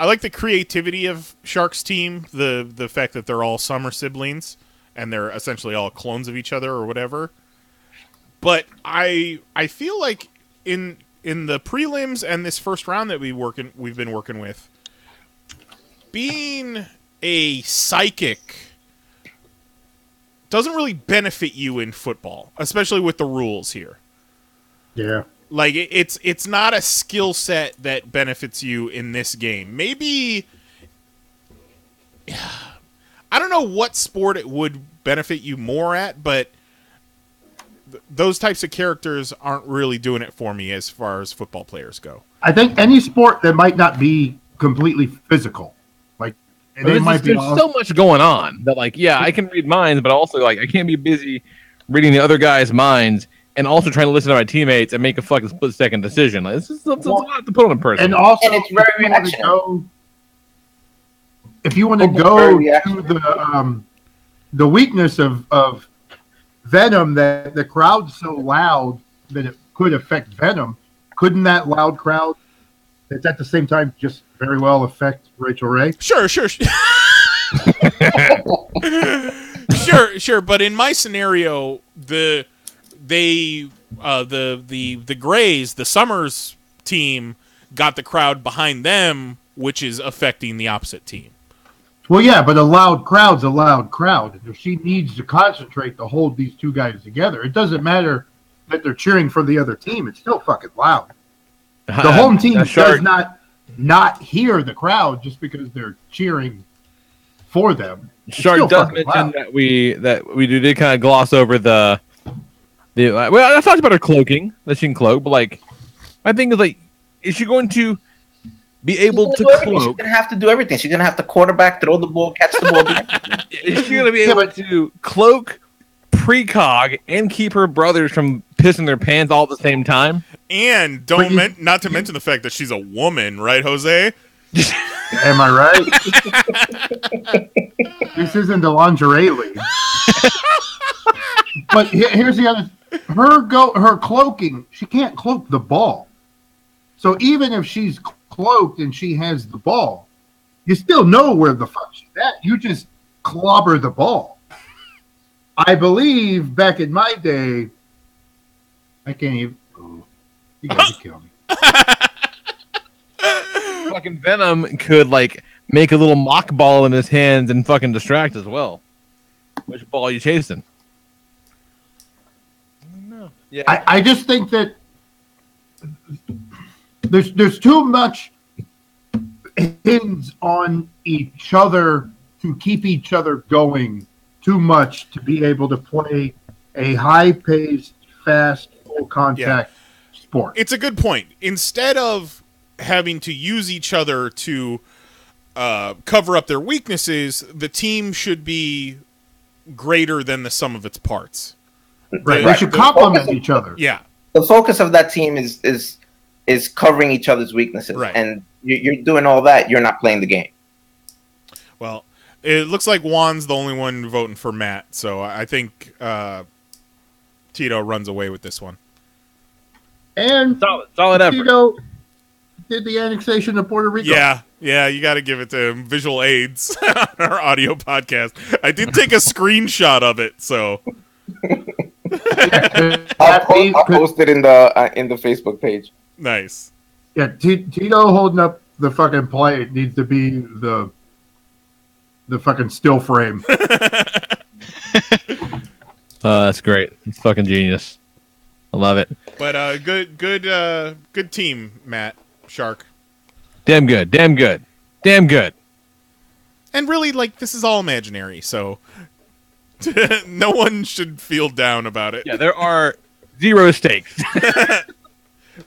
I like the creativity of Shark's team, the fact that they're all Summer siblings and they're essentially all clones of each other or whatever. But I feel like in the prelims and this first round that we've been working with, being a psychic doesn't really benefit you in football, especially with the rules here. Yeah. Like, it's not a skill set that benefits you in this game. Maybe, I don't know what sport it would benefit you more at, but those types of characters aren't really doing it for me as far as football players go. I think any sport that might not be completely physical, there's so much going on that, I can read minds, but also I can't be busy reading the other guy's minds and also trying to listen to my teammates and make a fucking split-second decision. It's a lot to put on a person. And also, and it's very reactionary. If you want to go to the weakness of Venom, that the crowd's so loud that it could affect Venom, couldn't that loud crowd that's at the same time just very well affect Rachel Ray? Sure. Sure. But in my scenario, the Grays, the Summers team, got the crowd behind them, which is affecting the opposite team. Well, yeah, but a loud crowd's a loud crowd. If she needs to concentrate to hold these two guys together, it doesn't matter that they're cheering for the other team. It's still fucking loud. The home team does not hear the crowd just because they're cheering for them. Shark does mention that we did kind of gloss over the well, I talked about her cloaking, that she can cloak, but like my thing is like, is she going to be able to cloak? She's gonna have to do everything. She's gonna have to quarterback, throw the ball, catch the ball. Is she gonna be able to cloak, precog, and keep her brothers from pissing their pants all at the same time? And not to mention the fact that she's a woman, right, Jose? Am I right? This isn't the lingerie league. But here's the other. Her cloaking. She can't cloak the ball. So even if she's cloaked and she has the ball, you still know where the fuck she's at. You just clobber the ball. I believe back in my day, I can't even. Oh, you guys are killing me. Fucking Venom could like make a little mock ball in his hands and fucking distract as well. Which ball are you chasing? I don't know. Yeah, I just think that there's too much hinge on each other to keep each other going too much to be able to play a high-paced, fast, full-contact sport. It's a good point. Instead of having to use each other to cover up their weaknesses, the team should be greater than the sum of its parts. Right. They should complement each other. Yeah. The focus of that team is covering each other's weaknesses. Right. And you're doing all that, you're not playing the game. Well, it looks like Juan's the only one voting for Matt, so I think Tito runs away with this one. And solid effort. Tito did the annexation of Puerto Rico. Yeah, you got to give it to him. Visual aids on our audio podcast. I did take a screenshot of it, so I'll post it in the Facebook page. Nice. Yeah, Tito holding up the fucking plate needs to be the fucking still frame. That's great. It's fucking genius. I love it. But good team, Matt Shark. Damn good. And really, like, this is all imaginary, so no one should feel down about it. Yeah, there are zero stakes.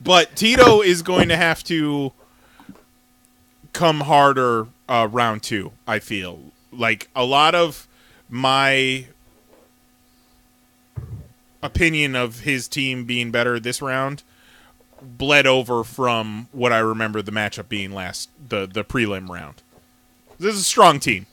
But Tito is going to have to come harder round 2, I feel. Like, a lot of my opinion of his team being better this round bled over from what I remember the matchup being the prelim round. This is a strong team.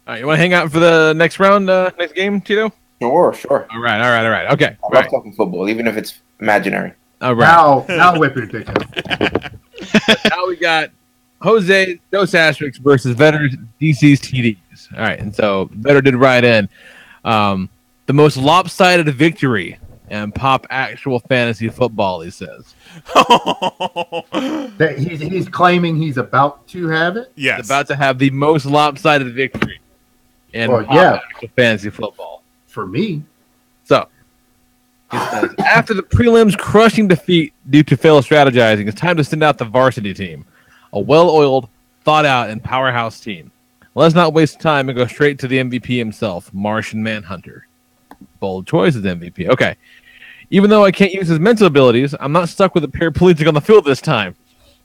All right, you want to hang out for the next round, next game, Tito? Sure. All right. Okay. I love talking football, even if it's imaginary. All right. Now whip your dick out. Now we got Jose Dos Asterisks versus Vetter's DC's TDs. All right, and so Vetter did write in the most lopsided victory in PoP actual fantasy football, he says. That he's claiming he's about to have it? Yes. He's about to have the most lopsided victory in PoP actual fantasy football. For me. So, he says, after the prelims crushing defeat due to failed strategizing, it's time to send out the varsity team. A well-oiled, thought-out, and powerhouse team. Let's not waste time and go straight to the MVP himself, Martian Manhunter. Bold choice as MVP. Okay. Even though I can't use his mental abilities, I'm not stuck with a paraplegic on the field this time.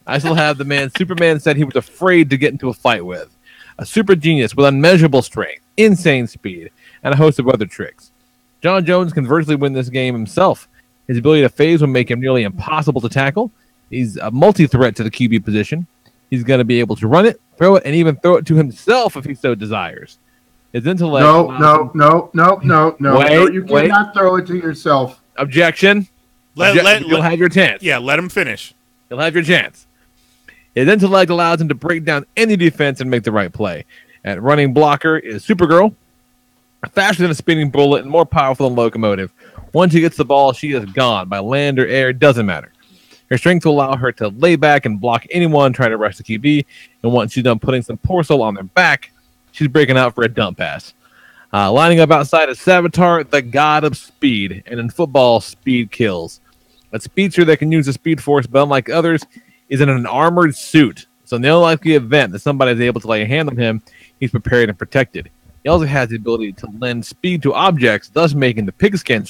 I still have the man Superman said he was afraid to get into a fight with. A super genius with unmeasurable strength, insane speed, and a host of other tricks. John Jones can virtually win this game himself. His ability to phase will make him nearly impossible to tackle. He's a multi-threat to the QB position. He's going to be able to run it, throw it, and even throw it to himself if he so desires. His intellect... No. You cannot throw it to yourself. Objection. You'll have your chance. Yeah, let him finish. You'll have your chance. His intellect allows him to break down any defense and make the right play. At running blocker is Supergirl. Faster than a speeding bullet and more powerful than a locomotive. Once she gets the ball, she is gone. By land or air, it doesn't matter. Her strength will allow her to lay back and block anyone trying to rush the QB. And once she's done putting some poor soul on their back, she's breaking out for a dump pass. Lining up outside is Savitar, the god of speed. And in football, speed kills. A speedster that can use the speed force, but unlike others, is in an armored suit. So in the unlikely event that somebody is able to lay a hand on him, he's prepared and protected. He also has the ability to lend speed to objects, thus making the pigskin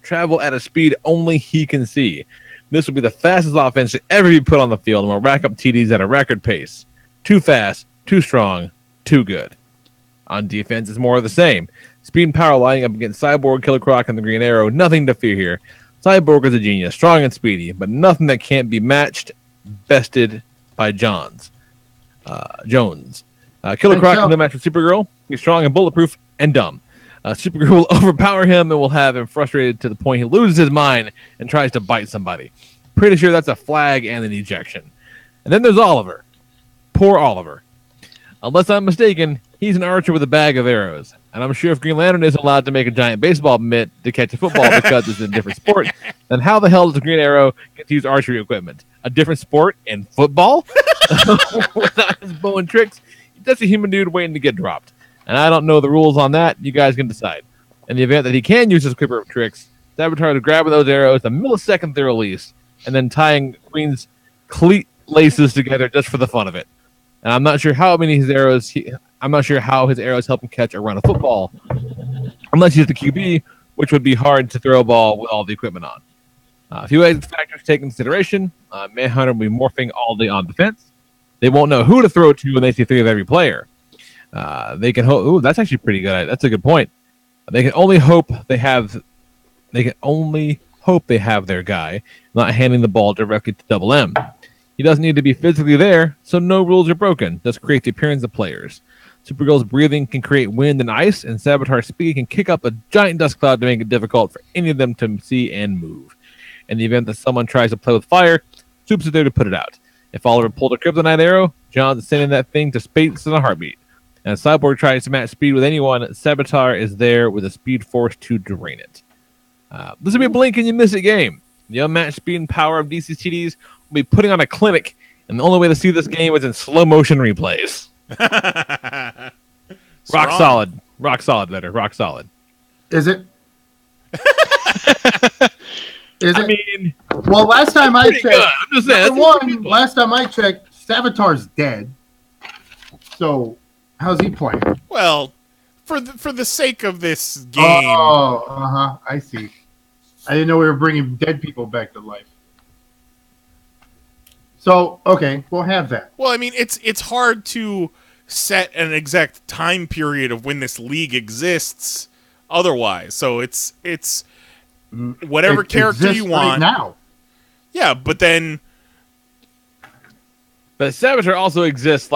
travel at a speed only he can see. This will be the fastest offense to ever be put on the field and will rack up TDs at a record pace. Too fast, too strong, too good. On defense, it's more of the same. Speed and power lining up against Cyborg, Killer Croc, and the Green Arrow. Nothing to fear here. Cyborg is a genius, strong and speedy, but nothing that can't be matched, bested by Jones. Killer Croc can no match with Supergirl. He's strong and bulletproof and dumb. Supergirl will overpower him and will have him frustrated to the point he loses his mind and tries to bite somebody. Pretty sure that's a flag and an ejection. And then there's Oliver. Poor Oliver. Unless I'm mistaken, he's an archer with a bag of arrows. And I'm sure if Green Lantern isn't allowed to make a giant baseball mitt to catch a football because it's a different sport, then how the hell does Green Arrow get to use archery equipment? A different sport in football? Without his bow and tricks? That's a human dude waiting to get dropped. And I don't know the rules on that. You guys can decide. In the event that he can use his quiver of tricks, Savitar is grabbing those arrows a millisecond they're released, and then tying Queen's cleat laces together just for the fun of it. And I'm not sure how many his arrows. I'm not sure how his arrows help him catch or run a football, unless he's the QB, which would be hard to throw a ball with all the equipment on. A few factors to take into consideration: Manhunter will be morphing all day on defense. They won't know who to throw to when they see three of every player. They can hope. Ooh, that's actually pretty good. That's a good point. They can only hope they have. They can only hope they have their guy, not handing the ball directly to Double M. He doesn't need to be physically there, so no rules are broken. Just create the appearance of players. Supergirl's breathing can create wind and ice, and Savitar's speed can kick up a giant dust cloud to make it difficult for any of them to see and move. In the event that someone tries to play with fire, Supes is there to put it out. If Oliver pulled a kryptonite arrow, John's sending that thing to space in a heartbeat. And if Cyborg tries to match speed with anyone, Savitar is there with a speed force to drain it. This will be a blink and you miss it game. The unmatched speed and power of DC's TDs will be putting on a clinic, and the only way to see this game is in slow motion replays. Rock solid. Rock solid, better. Rock solid. Is it? Is it? I mean, well, last time I checked, I'm just saying, last time I checked, Savitar's dead. So, how's he playing? Well, for the sake of this game. Oh, I see. I didn't know we were bringing dead people back to life. So, okay, we'll have that. Well, I mean, it's hard to set an exact time period of when this league exists otherwise. So it's whatever character you want right now. Yeah, but then Savitar also exists,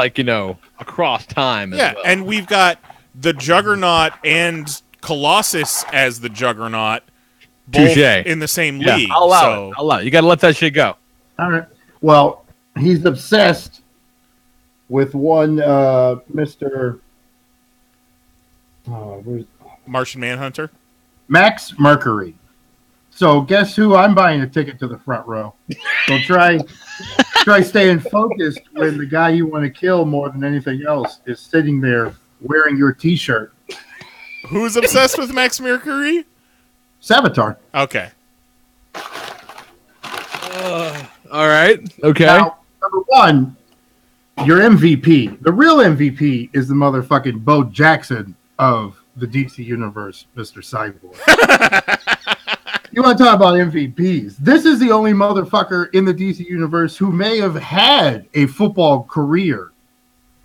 across time as well. And we've got the Juggernaut and Colossus as the Juggernaut both Touché. in the same league. I'll allow it. You got to let that shit go. All right. Well, he's obsessed with one Mr. Martian Manhunter? Max Mercury. So guess who I'm buying a ticket to the front row. So try staying focused when the guy you want to kill more than anything else is sitting there wearing your T-shirt. Who's obsessed with Max Mercury? Savitar. Okay. All right. Okay. Now, number one, your MVP. The real MVP is the motherfucking Bo Jackson of the DC Universe, Mr. Cyborg. You want to talk about MVPs? This is the only motherfucker in the DC Universe who may have had a football career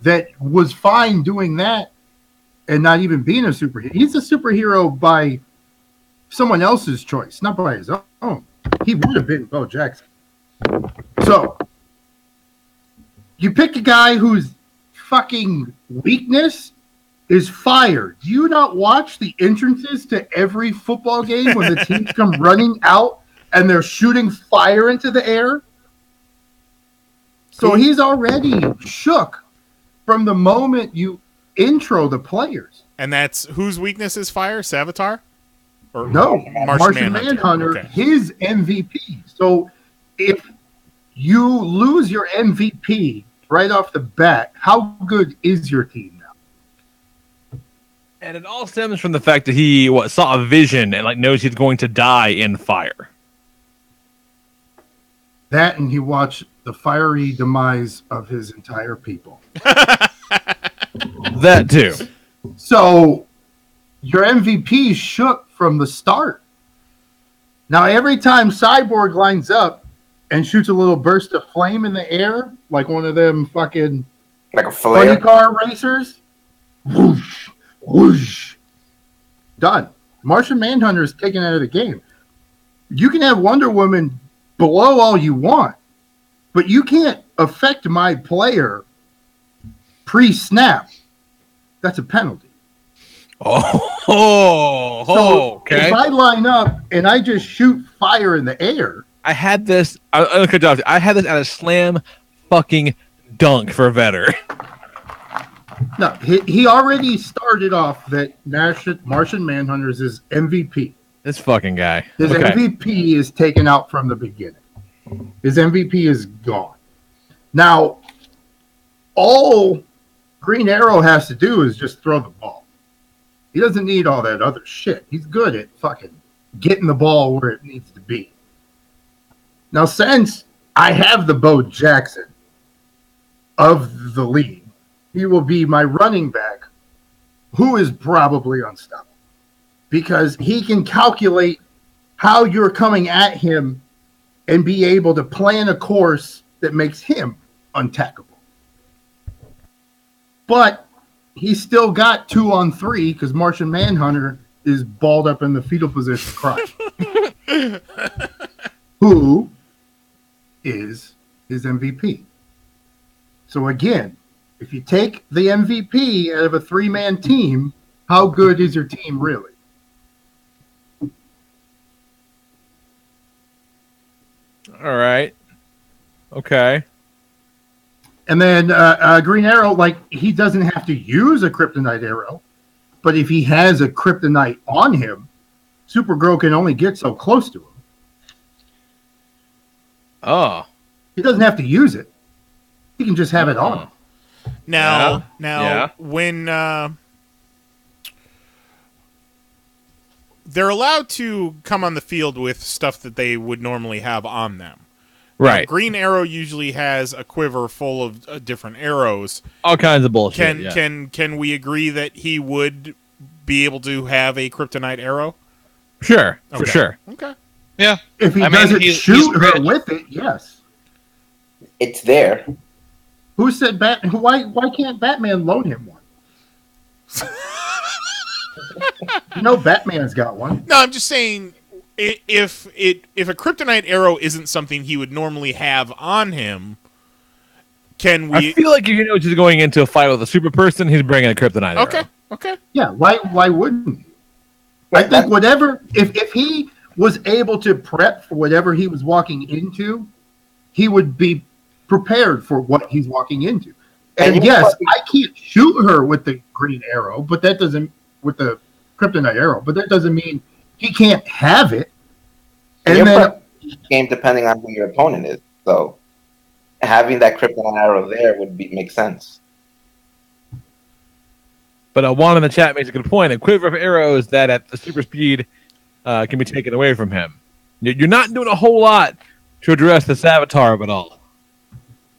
that was fine doing that and not even being a superhero. He's a superhero by someone else's choice, not by his own. He would have been Bo Jackson. So, you pick a guy whose fucking weakness is fire. Do you not watch the entrances to every football game when the teams come running out and they're shooting fire into the air? So he's already shook from the moment intro the players. And that's whose weakness is fire? Savitar? Or No, Martian Manhunter, Okay. his MVP. So if you lose your MVP right off the bat, how good is your team now? And it all stems from the fact that he saw a vision and knows he's going to die in fire. That and he watched the fiery demise of his entire people. That too. So your MVP shook from the start. Now every time Cyborg lines up and shoots a little burst of flame in the air, like one of them fucking Like a funny flare. car racers, whoosh, whoosh, done. Martian Manhunter is taken out of the game. You can have Wonder Woman below all you want, but you can't affect my player pre-snap. That's a penalty. So okay. if I line up and I just shoot fire in the air, I had this. I had this at a slam fucking dunk for Vetter. no, he already started off that Martian Manhunter is his MVP. This fucking guy. His Okay. MVP is taken out from the beginning. His MVP is gone. Now, all Green Arrow has to do is just throw the ball. He doesn't need all that other shit. He's good at fucking getting the ball where it needs to be. Now, since I have the Bo Jackson of the league, he will be my running back, who is probably unstoppable. Because he can calculate how you're coming at him and be able to plan a course that makes him untackable. But he's still got 2-on-3 because Martian Manhunter is balled up in the fetal position crying. Who is his MVP? So again, if you take the MVP out of a 3-man team, how good is your team really? All right. Okay. And then Green Arrow, he doesn't have to use a kryptonite arrow, but if he has a kryptonite on him, Supergirl can only get so close to him. Oh. He doesn't have to use it. He can just have it on him. Now, Yeah. when they're allowed to come on the field with stuff that they would normally have on them. Right. Green Arrow usually has a quiver full of different arrows. All kinds of bullshit. Can we agree that he would be able to have a kryptonite arrow? Sure. For Okay. sure. Okay. Yeah. If he I mean, doesn't he's shoot her rich. with it, yes. It's there. Who said Why can't Batman loan him one? Batman's got one. No, I'm just saying, if a kryptonite arrow isn't something he would normally have on him, can I we? feel like if just going into a fight with a super person, he's bringing a kryptonite Okay. arrow. Okay. Yeah, why wouldn't he? I think whatever if he was able to prep for whatever he was walking into, he would be prepared for what he's walking into. And yes, I can't shoot her with the green arrow, but that doesn't with the kryptonite arrow, but that doesn't mean he can't have it. And Your then game depending on who your opponent is. So having that kryptonite arrow there would make sense. But Juan in the chat makes a good point. A quiver of arrows that at the super speed can be taken away from him. You're not doing a whole lot to address the Savitar of it all.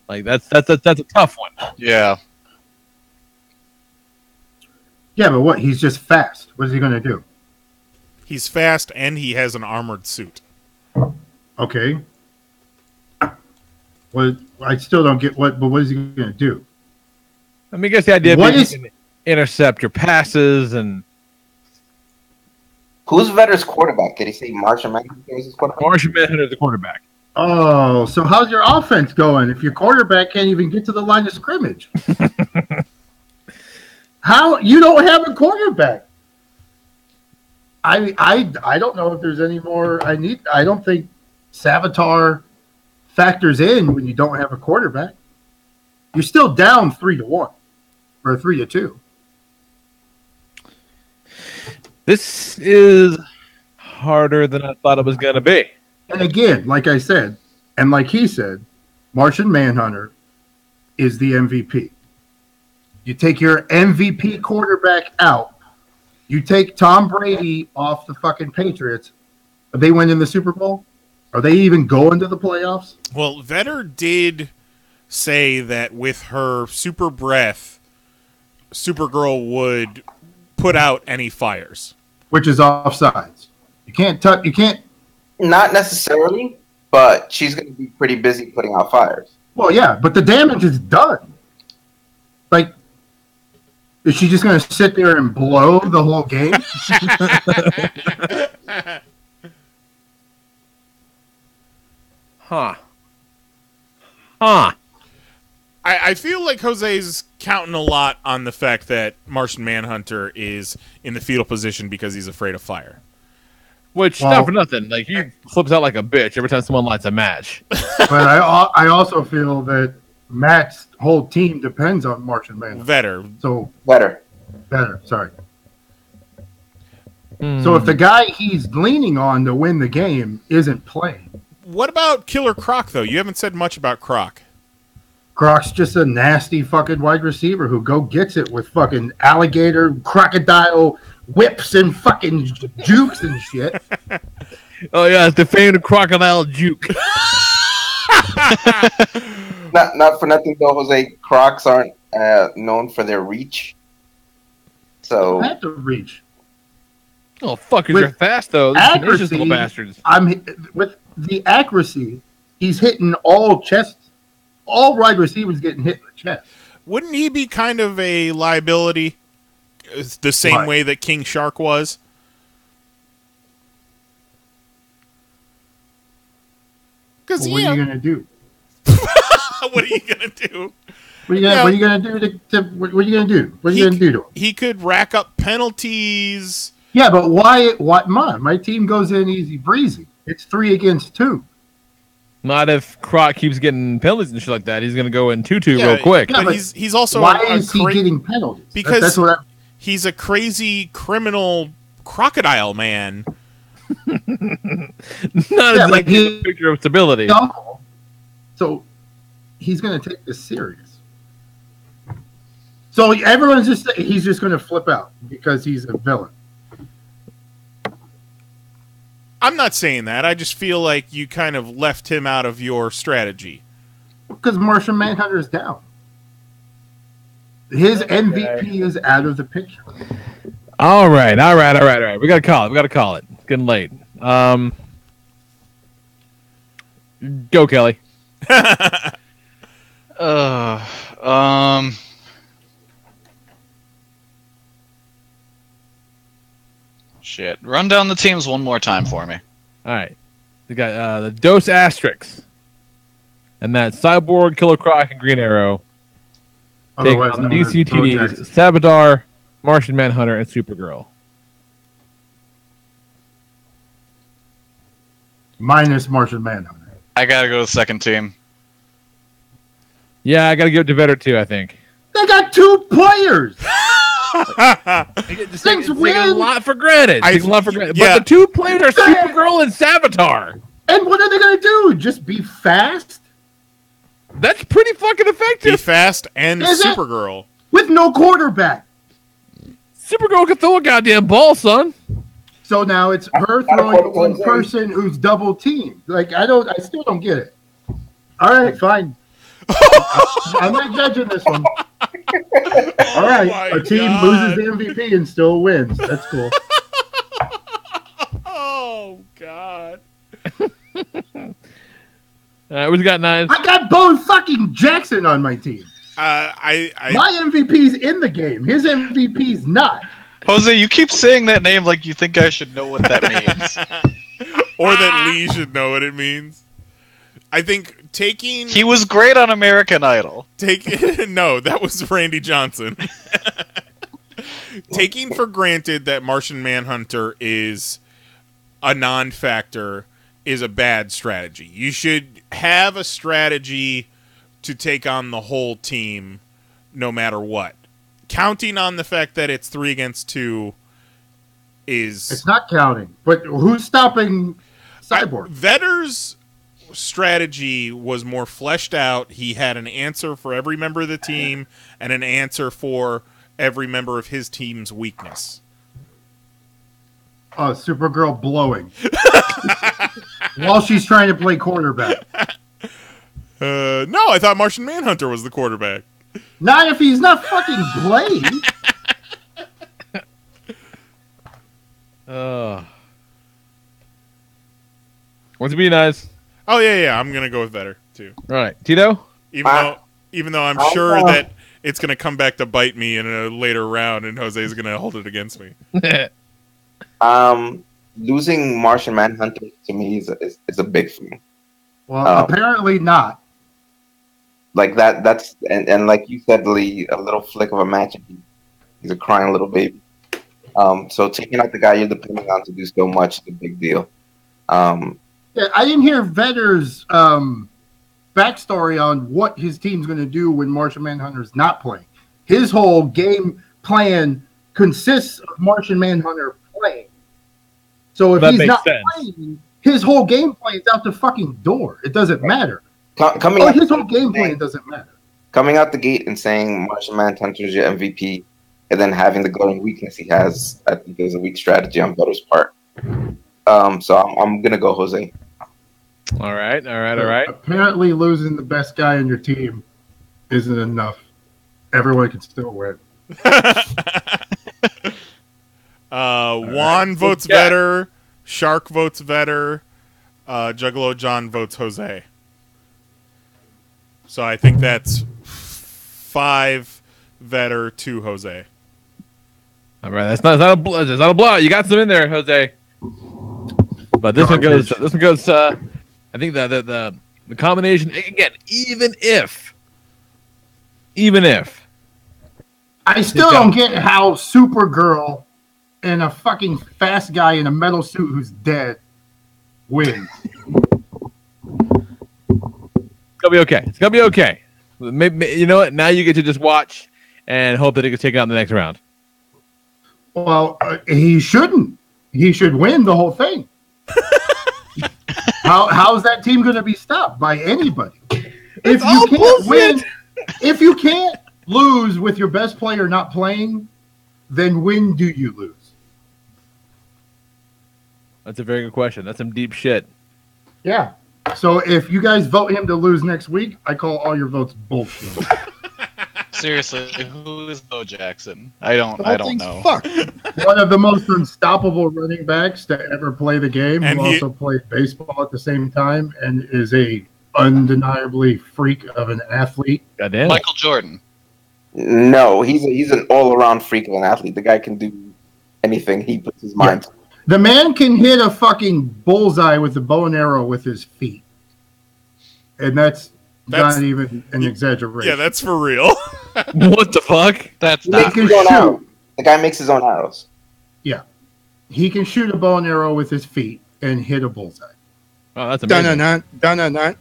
That's a tough one. Yeah. yeah, but what? He's just fast. What is he going to do? He's fast and he has an armored suit. Okay. Well, I still don't get what. But what is he going to do? I mean, I guess the idea What is is- you can intercept your passes and Who's Vetter's quarterback? Did he say Martian Manhunter was his quarterback? Martian Manhunter is the quarterback. Oh, so how's your offense going if your quarterback can't even get to the line of scrimmage? How you don't have a quarterback? I don't know if there's any more. I don't think Savitar factors in when you don't have a quarterback. You're still down 3-1 or 3-2. This is harder than I thought it was going to be. And again, like I said, and like he said, Martian Manhunter is the MVP. You take your MVP quarterback out. You take Tom Brady off the fucking Patriots. Are they winning the Super Bowl? Are they even going to the playoffs? Well, Vetter did say that with her super breath, Supergirl would put out any fires. Which is offsides. You can't touch. You can't. Not necessarily, but she's going to be pretty busy putting out fires. Well, yeah, but the damage is done. Like, is she just going to sit there and blow the whole game? Huh. I feel like Jose's counting a lot on the fact that Martian Manhunter is in the fetal position because he's afraid of fire. Which, Well, not for nothing, like, he flips out like a bitch every time someone lights a match. But I also feel that Matt's whole team depends on Martian Manhunter. Vetter. So Better. sorry. So if the guy he's leaning on to win the game isn't playing, What about Killer Croc, though? You haven't said much about Croc. Croc's just a nasty fucking wide receiver who gets it with fucking alligator, crocodile whips and fucking jukes and shit. Oh, yeah, it's the famed crocodile juke. Not for nothing though, Jose. Crocs aren't known for their reach. So I have to reach. Oh, fuckers, With you're fast, though. These tenacious little bastards. With the accuracy, he's hitting all chests. All wide receivers getting hit in the chest. Wouldn't he be kind of a liability the same Why? way that King Shark was? Because Well, what are you gonna do? what are you gonna do? What are you gonna do what are you gonna do? What are you gonna do to him? He could rack up penalties. Yeah, but why? My team goes in easy breezy. It's 3 against 2. Not if Croc keeps getting penalties and shit like that. He's going to go in 2-2 Yeah, real quick. But but he's also why is he getting penalties? Because that's what he's a crazy criminal crocodile man. Not Yeah, like exactly a picture of stability. So he's going to take this serious. So everyone's he's just going to flip out because he's a villain. I'm not saying that. I just feel like you kind of left him out of your strategy. Because Martian Manhunter is down. His MVP is out of the picture. All right. We got to call it. It's getting late. Go, Kelly. Shit. Run down the teams one more time for me. All right. We got the Dos Asterix. And that's Cyborg, Killer Croc, and Green Arrow. Take Otherwise on the known as DCTDs, Saboteur, Martian Manhunter, and Supergirl. Minus Martian Manhunter. I gotta go to the second team. Yeah, I got to give it to Vetter, too, I think. They got 2 players. Just taking a lot for granted. Yeah. But the 2 players are Supergirl and Saboteur. And what are they going to do? Just be fast? That's pretty fucking Be effective. fast and Is it? Supergirl. With no quarterback. Supergirl can throw a goddamn ball, son. So now it's her throwing to one person who's double teamed. Like, I still don't get it. All right, fine. I'm not judging this one. All right, my a team God. loses the MVP and still wins. That's cool. Oh, God. Who's got Knize? I got Bo fucking Jackson on my team. I My MVP's in the game. His MVP's not. Jose, you keep saying that name like you think I should know what that means. or that Lee should know what it means. I think taking... He was great on American Idol. No, that was Randy Johnson. Taking for granted that Martian Manhunter is a non-factor is a bad strategy. You should have a strategy to take on the whole team no matter what. Counting on the fact that it's 3 against 2 is... It's not counting. But who's stopping Cyborg? Vetter's strategy was more fleshed out. He had an answer for every member of the team and an answer for every member of his team's weakness. Supergirl blowing. While she's trying to play quarterback. No, I thought Martian Manhunter was the quarterback. Not if he's not fucking playing. What's it be nice? Oh yeah, I'm gonna go with Vetter too. All right, Tito. Even though I'm sure that it's gonna come back to bite me in a later round, and Jose's gonna hold it against me. Losing Martian Manhunter to me is a big thing. Well, apparently not. Like that's and like you said, Lee, a little flick of a match, he's a crying little baby. So taking out the guy you're depending on to do so much is a big deal. Yeah, I didn't hear Vetter's backstory on what his team's going to do when Martian Manhunter's not playing. His whole game plan consists of Martian Manhunter playing. So if he's not playing, his whole game plan is out the fucking door. It doesn't matter. His whole game plan doesn't matter. Coming out the gate and saying Martian Manhunter's your MVP, and then having the glaring weakness he has, I think is a weak strategy on Vetter's part. So I'm gonna go Jose. All right. Apparently, losing the best guy on your team isn't enough. Everyone can still win. Juan votes Vetter. Shark votes Vetter. Juggalo John votes Jose. So I think that's 5 Vetter, 2 Jose. All right, that's not a blowout. You got some in there, Jose. But this one goes. I think the combination again. Even if, I still don't get how Supergirl and a fucking fast guy in a metal suit who's dead wins. It's gonna be okay. Maybe, you know what? Now you get to just watch and hope that it gets taken out in the next round. Well, he shouldn't. He should win the whole thing. How's that team going to be stopped by anybody? If you can't win, if you can't lose with your best player not playing, then when do you lose? That's a very good question. That's some deep shit. Yeah. So if you guys vote him to lose next week, I call all your votes bullshit. Seriously, who is Bo Jackson? I don't know. Fuck. One of the most unstoppable running backs to ever play the game, and who also played baseball at the same time, and is a undeniably freak of an athlete. Goddamn. Michael Jordan. No, he's an all-around freak of an athlete. The guy can do anything he puts his mind to. The man can hit a fucking bullseye with a bow and arrow with his feet. And that's not even an exaggeration. Yeah, that's for real. What the fuck? That's not his own arrows. The guy makes his own arrows. Yeah. He can shoot a bow and arrow with his feet and hit a bullseye. Oh, that's amazing. Dun-dun-dun.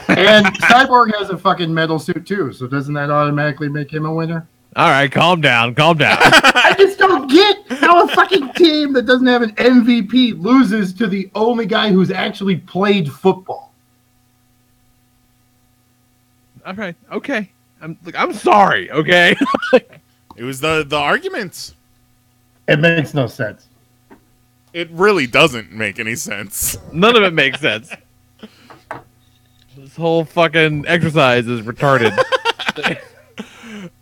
And Cyborg has a fucking metal suit too, so doesn't that automatically make him a winner? All right, calm down. I just don't get how a fucking team that doesn't have an MVP loses to the only guy who's actually played football. All right, okay. I'm sorry, okay? It was the arguments. It makes no sense. It really doesn't make any sense. None of it makes sense. This whole fucking exercise is retarded.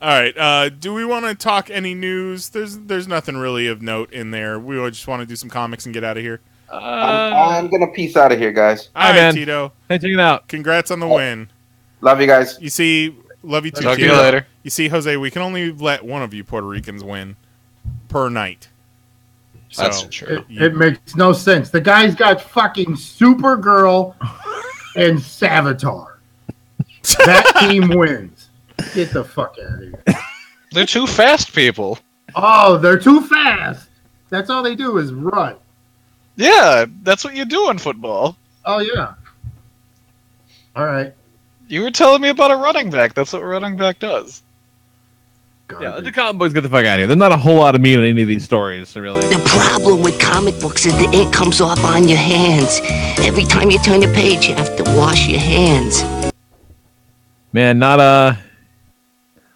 All right. Do we want to talk any news? There's nothing really of note in there. We just want to do some comics and get out of here. I'm gonna peace out of here, guys. All right, man. Tito. Hey, check it out. Congrats on the win. Love you guys. You see, love you too. Talk to Tito. you later. You see, Jose, we can only let one of you Puerto Ricans win per night. That's So, true. It makes no sense. The guy's got fucking Supergirl and Savitar. That team wins. Get the fuck out of here. They're two fast people. Oh, they're too fast. That's all they do is run. Yeah, that's what you do in football. Oh, yeah. All right. You were telling me about a running back. That's what a running back does. Garbage. Yeah, let the comic books get the fuck out of here. There's not a whole lot of meat in any of these stories, really. The problem with comic books is the ink comes off on your hands. Every time you turn the page, you have to wash your hands. Man, not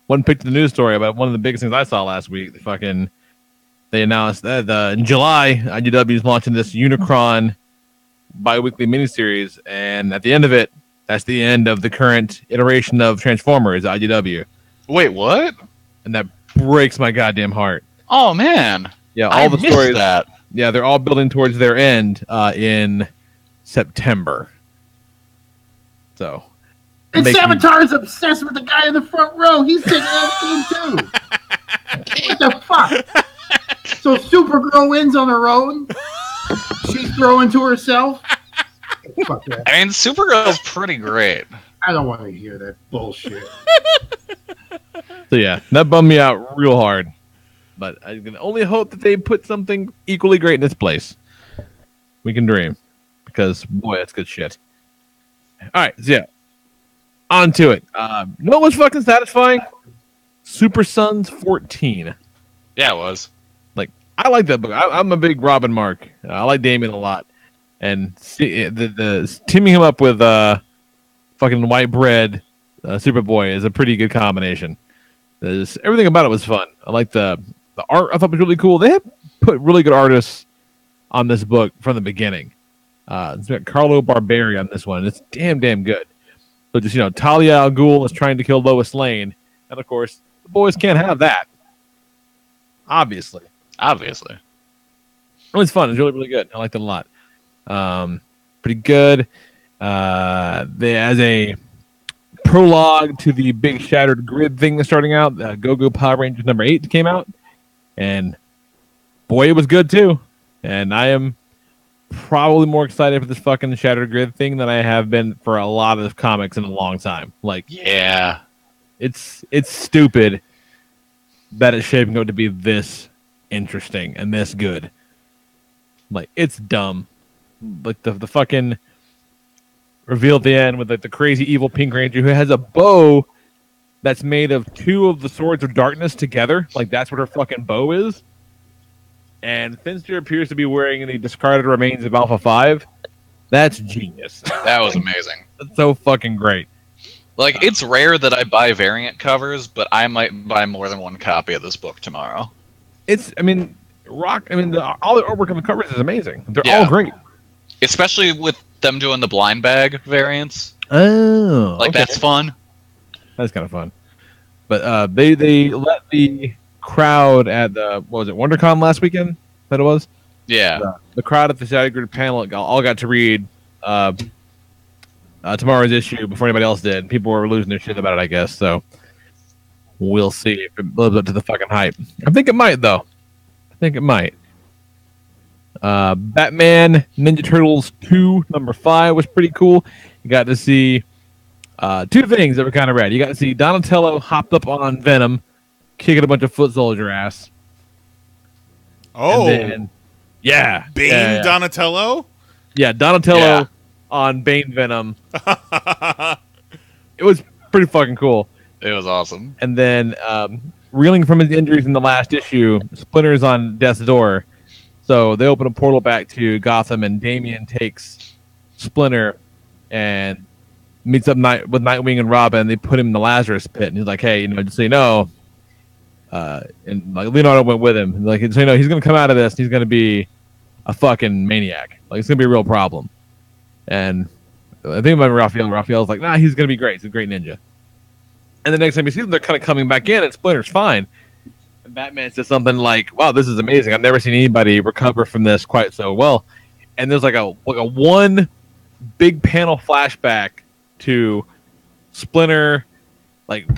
one picked the news story about one of the biggest things I saw last week. They announced that in July, IDW is launching this Unicron bi-weekly miniseries, and at the end of it, that's the end of the current iteration of Transformers, IDW. Wait, what? And that breaks my goddamn heart. Oh man. Yeah, I all the missed stories. that. Yeah, they're all building towards their end in September. So. And make me- Savitar's obsessed with the guy in the front row. He's taking that too. What the fuck? So Supergirl wins on her own. She's throwing to herself. Fuck that. I mean, Supergirl's pretty great. I don't want to hear that bullshit. So yeah, that bummed me out real hard. But I can only hope that they put something equally great in its place. We can dream. Because, boy, that's good shit. Alright, so yeah. On to it. No one's fucking satisfying. Super Sons 14. Yeah, it was. Like, I like that book. I'm a big Robin Mark. I like Damien a lot. And the teaming him up with fucking white bread Superboy is a pretty good combination. Everything about it was fun. I like the art. I thought was really cool. They have put really good artists on this book from the beginning. It's got Carlo Barberi on this one. It's damn good. So just, Talia al Ghul is trying to kill Lois Lane. And, of course, the boys can't have that. Obviously. It was fun. It was really, really good. I liked it a lot. Pretty good. As a prologue to the big Shattered Grid thing that's starting out, Go-Go Power Rangers number 8 came out. And, boy, it was good, too. And I am probably more excited for this fucking Shattered Grid thing than I have been for a lot of comics in a long time. Like, yeah, it's stupid that it's shaping up to be this interesting and this good. Like, it's dumb. Like the fucking reveal at the end with like the crazy evil Pink Ranger who has a bow that's made of 2 of the Swords of Darkness together. Like, that's what her fucking bow is. And Finster appears to be wearing the discarded remains of Alpha 5. That's genius. That was amazing. That's so fucking great. Like, it's rare that I buy variant covers, but I might buy more than one copy of this book tomorrow. All the artwork on the covers is amazing. They're Yeah. all great. Especially with them doing the blind bag variants. Oh. Like, okay. that's fun. That's kind of fun. But they let the crowd at the, WonderCon last weekend? That it was? Yeah. The crowd at the Shattered Grid panel all got to read tomorrow's issue before anybody else did. People were losing their shit about it, I guess. So we'll see if it lives up to the fucking hype. I think it might, though. Batman Ninja Turtles 2 number 5 was pretty cool. You got to see 2 things that were kind of rad. You got to see Donatello hopped up on Venom, kicking a bunch of foot soldier ass. Oh, Bane Donatello? Yeah, Donatello on Bane Venom. It was pretty fucking cool. It was awesome. And then reeling from his injuries in the last issue, Splinter's on death's door. So they open a portal back to Gotham, and Damian takes Splinter and meets up with Nightwing and Robin. They put him in the Lazarus pit, and he's like, "Hey, just so you know," and like Leonardo went with him. And like, so you know, he's gonna come out of this. And he's gonna be a fucking maniac. Like, it's gonna be a real problem. And I think about Raphael. Raphael's like, "Nah, he's gonna be great. He's a great ninja." And the next time you see them, they're kind of coming back in, and Splinter's fine. And Batman says something like, "Wow, this is amazing. I've never seen anybody recover from this quite so well." And there's like a one big panel flashback to Splinter, like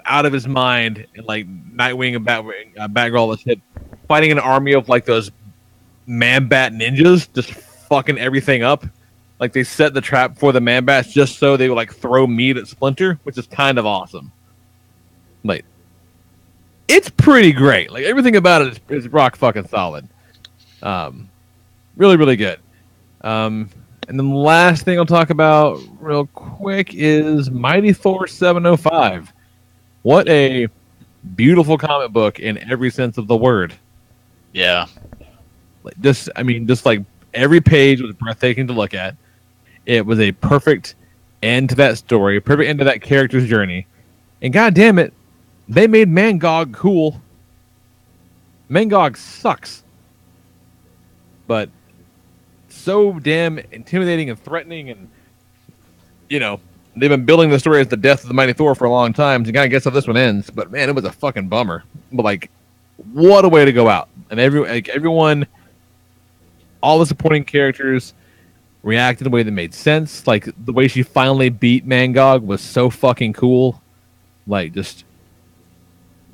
out of his mind, and like Nightwing and Batgirl shit, fighting an army of like those Man-Bat ninjas, just fucking everything up. Like, they set the trap for the Man-Bats just so they would like throw meat at Splinter, which is kind of awesome. Like, it's pretty great. Like, everything about it is rock fucking solid. Really, really good. And then the last thing I'll talk about real quick is Mighty Thor 705. What a beautiful comic book in every sense of the word. Yeah. Like just like every page was breathtaking to look at. It was a perfect end to that story, perfect end to that character's journey. And god damn it, they made Mangog cool. Mangog sucks. But so damn intimidating and threatening, and you know, they've been building the story as the death of the mighty Thor for a long time, so you kind of guess how this one ends. But man, it was a fucking bummer. But like, what a way to go out! And everyone, all the supporting characters reacted in a way that made sense. Like the way she finally beat Mangog was so fucking cool. Like, just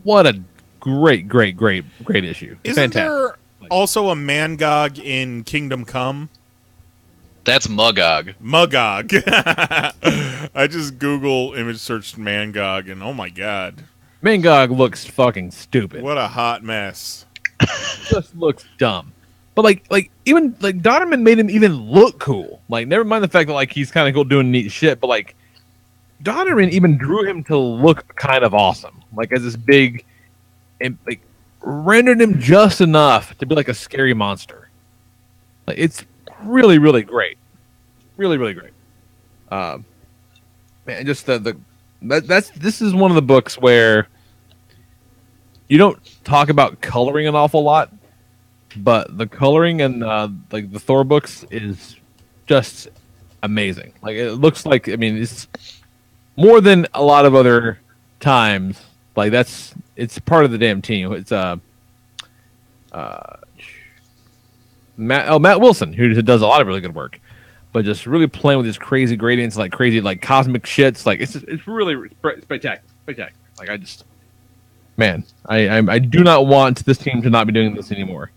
what a great issue. Isn't Fantastic. there also a Mangog in Kingdom Come? That's Mugog. Mugog. I just Google image searched Mangog, and oh my god. Mangog looks fucking stupid. What a hot mess. Just looks dumb. But like even like Donnerman made him even look cool. Like, never mind the fact that like he's kind of cool doing neat shit, but like Donnerman even drew him to look kind of awesome. Like as this big, and like rendered him just enough to be like a scary monster. Like it's really great. Really great. Man, just this is one of the books where you don't talk about coloring an awful lot, but the coloring in like the Thor books is just amazing. Like it looks like, I mean, it's more than a lot of other times. Like it's part of the damn team. It's Matt Wilson, who does a lot of really good work, but just really playing with these crazy gradients, like crazy like cosmic shits. Like it's really spectacular. Like I do not want this team to not be doing this anymore,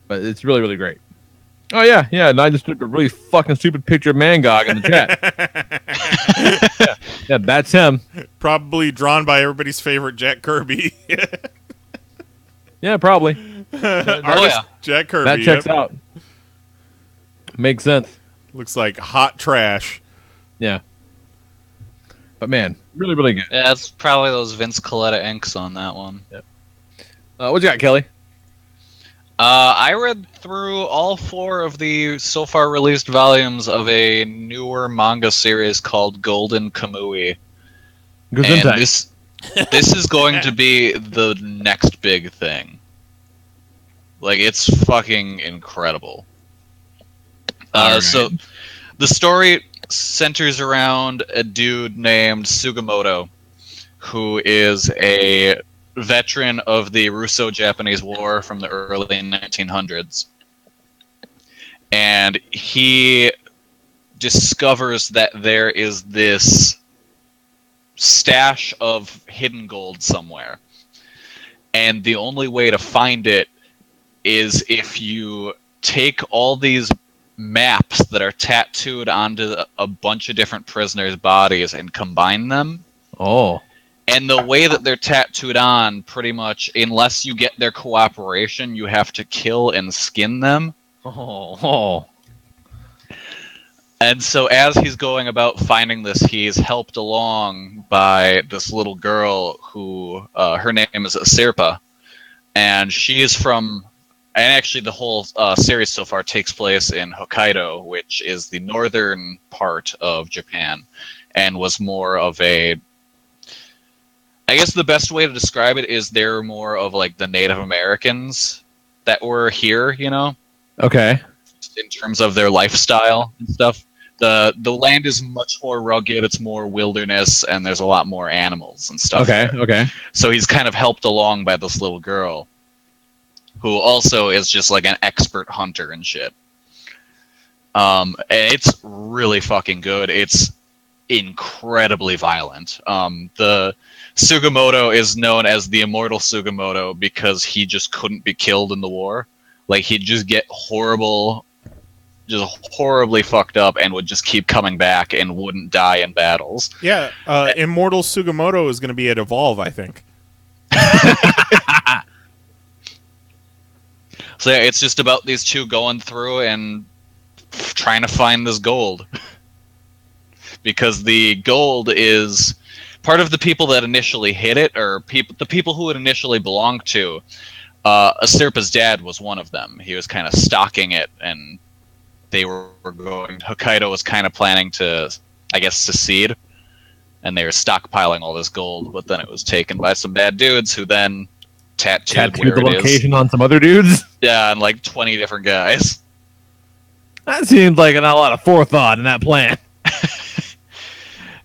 but it's really great. Oh yeah, and I just took a really fucking stupid picture of Mangog in the chat. yeah, that's him. Probably drawn by everybody's favorite Jack Kirby. Yeah, probably. Artist Jack Kirby. That checks out. Makes sense. Looks like hot trash. Yeah. But man, really good. Yeah, it's probably those Vince Coletta inks on that one. Yep. What you got, Kelly? I read through all 4 of the so far released volumes of a newer manga series called Golden Kamui. And this is going to be the next big thing. Like, it's fucking incredible. So, the story centers around a dude named Sugimoto, who is a veteran of the Russo-Japanese War from the early 1900s. And he discovers that there is this stash of hidden gold somewhere. And the only way to find it is if you take all these maps that are tattooed onto a bunch of different prisoners' bodies and combine them. Oh. And the way that they're tattooed on, pretty much, unless you get their cooperation, you have to kill and skin them. Oh. And so as he's going about finding this, he's helped along by this little girl who, her name is Sirpa. And she is from... And actually, the whole series so far takes place in Hokkaido, which is the northern part of Japan, and was more of a... I guess the best way to describe it is they're more of like the Native Americans that were here, you know? Okay. In terms of their lifestyle and stuff. The land is much more rugged, it's more wilderness, and there's a lot more animals and stuff. Okay. So he's kind of helped along by this little girl, who also is just like an expert hunter and shit. And it's really fucking good. It's incredibly violent. The Sugimoto is known as the Immortal Sugimoto because he just couldn't be killed in the war. Like, he'd just get horribly fucked up and would just keep coming back and wouldn't die in battles. Yeah, Immortal Sugimoto is going to be at Evolve, I think. So yeah, it's just about these two going through and trying to find this gold. Because the gold is part of the people that initially hit it, or the people who it initially belonged to, Asirpa's dad was one of them. He was kind of stalking it, and they were going. Hokkaido was kind of planning to, I guess, secede, and they were stockpiling all this gold. But then it was taken by some bad dudes who then tattooed the where it location is. on some other dudes. Yeah, and like 20 different guys. That seems like not a lot of forethought in that plan.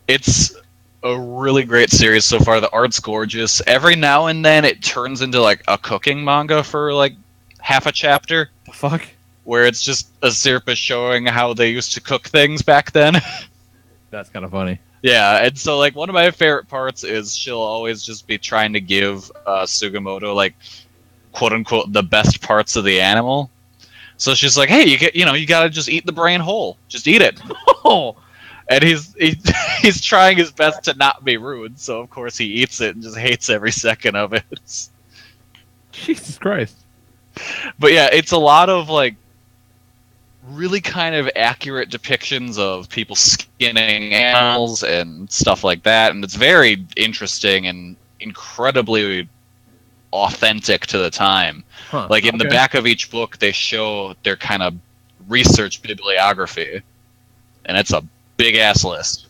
It's a really great series so far. The art's gorgeous. Every now and then it turns into like a cooking manga for like half a chapter. The fuck? Where it's just Asirpa showing how they used to cook things back then. That's kind of funny. Yeah, and so like one of my favorite parts is she'll always just be trying to give Sugimoto like quote unquote the best parts of the animal. So she's like, "Hey, you gotta just eat the brain whole. Just eat it." Oh. And he's trying his best to not be rude, so of course he eats it and just hates every second of it. Jesus Christ. But yeah, it's a lot of like really kind of accurate depictions of people skinning animals and stuff like that, and it's very interesting and incredibly authentic to the time. Huh, like in the back of each book they show their kind of research bibliography, and it's a big ass list.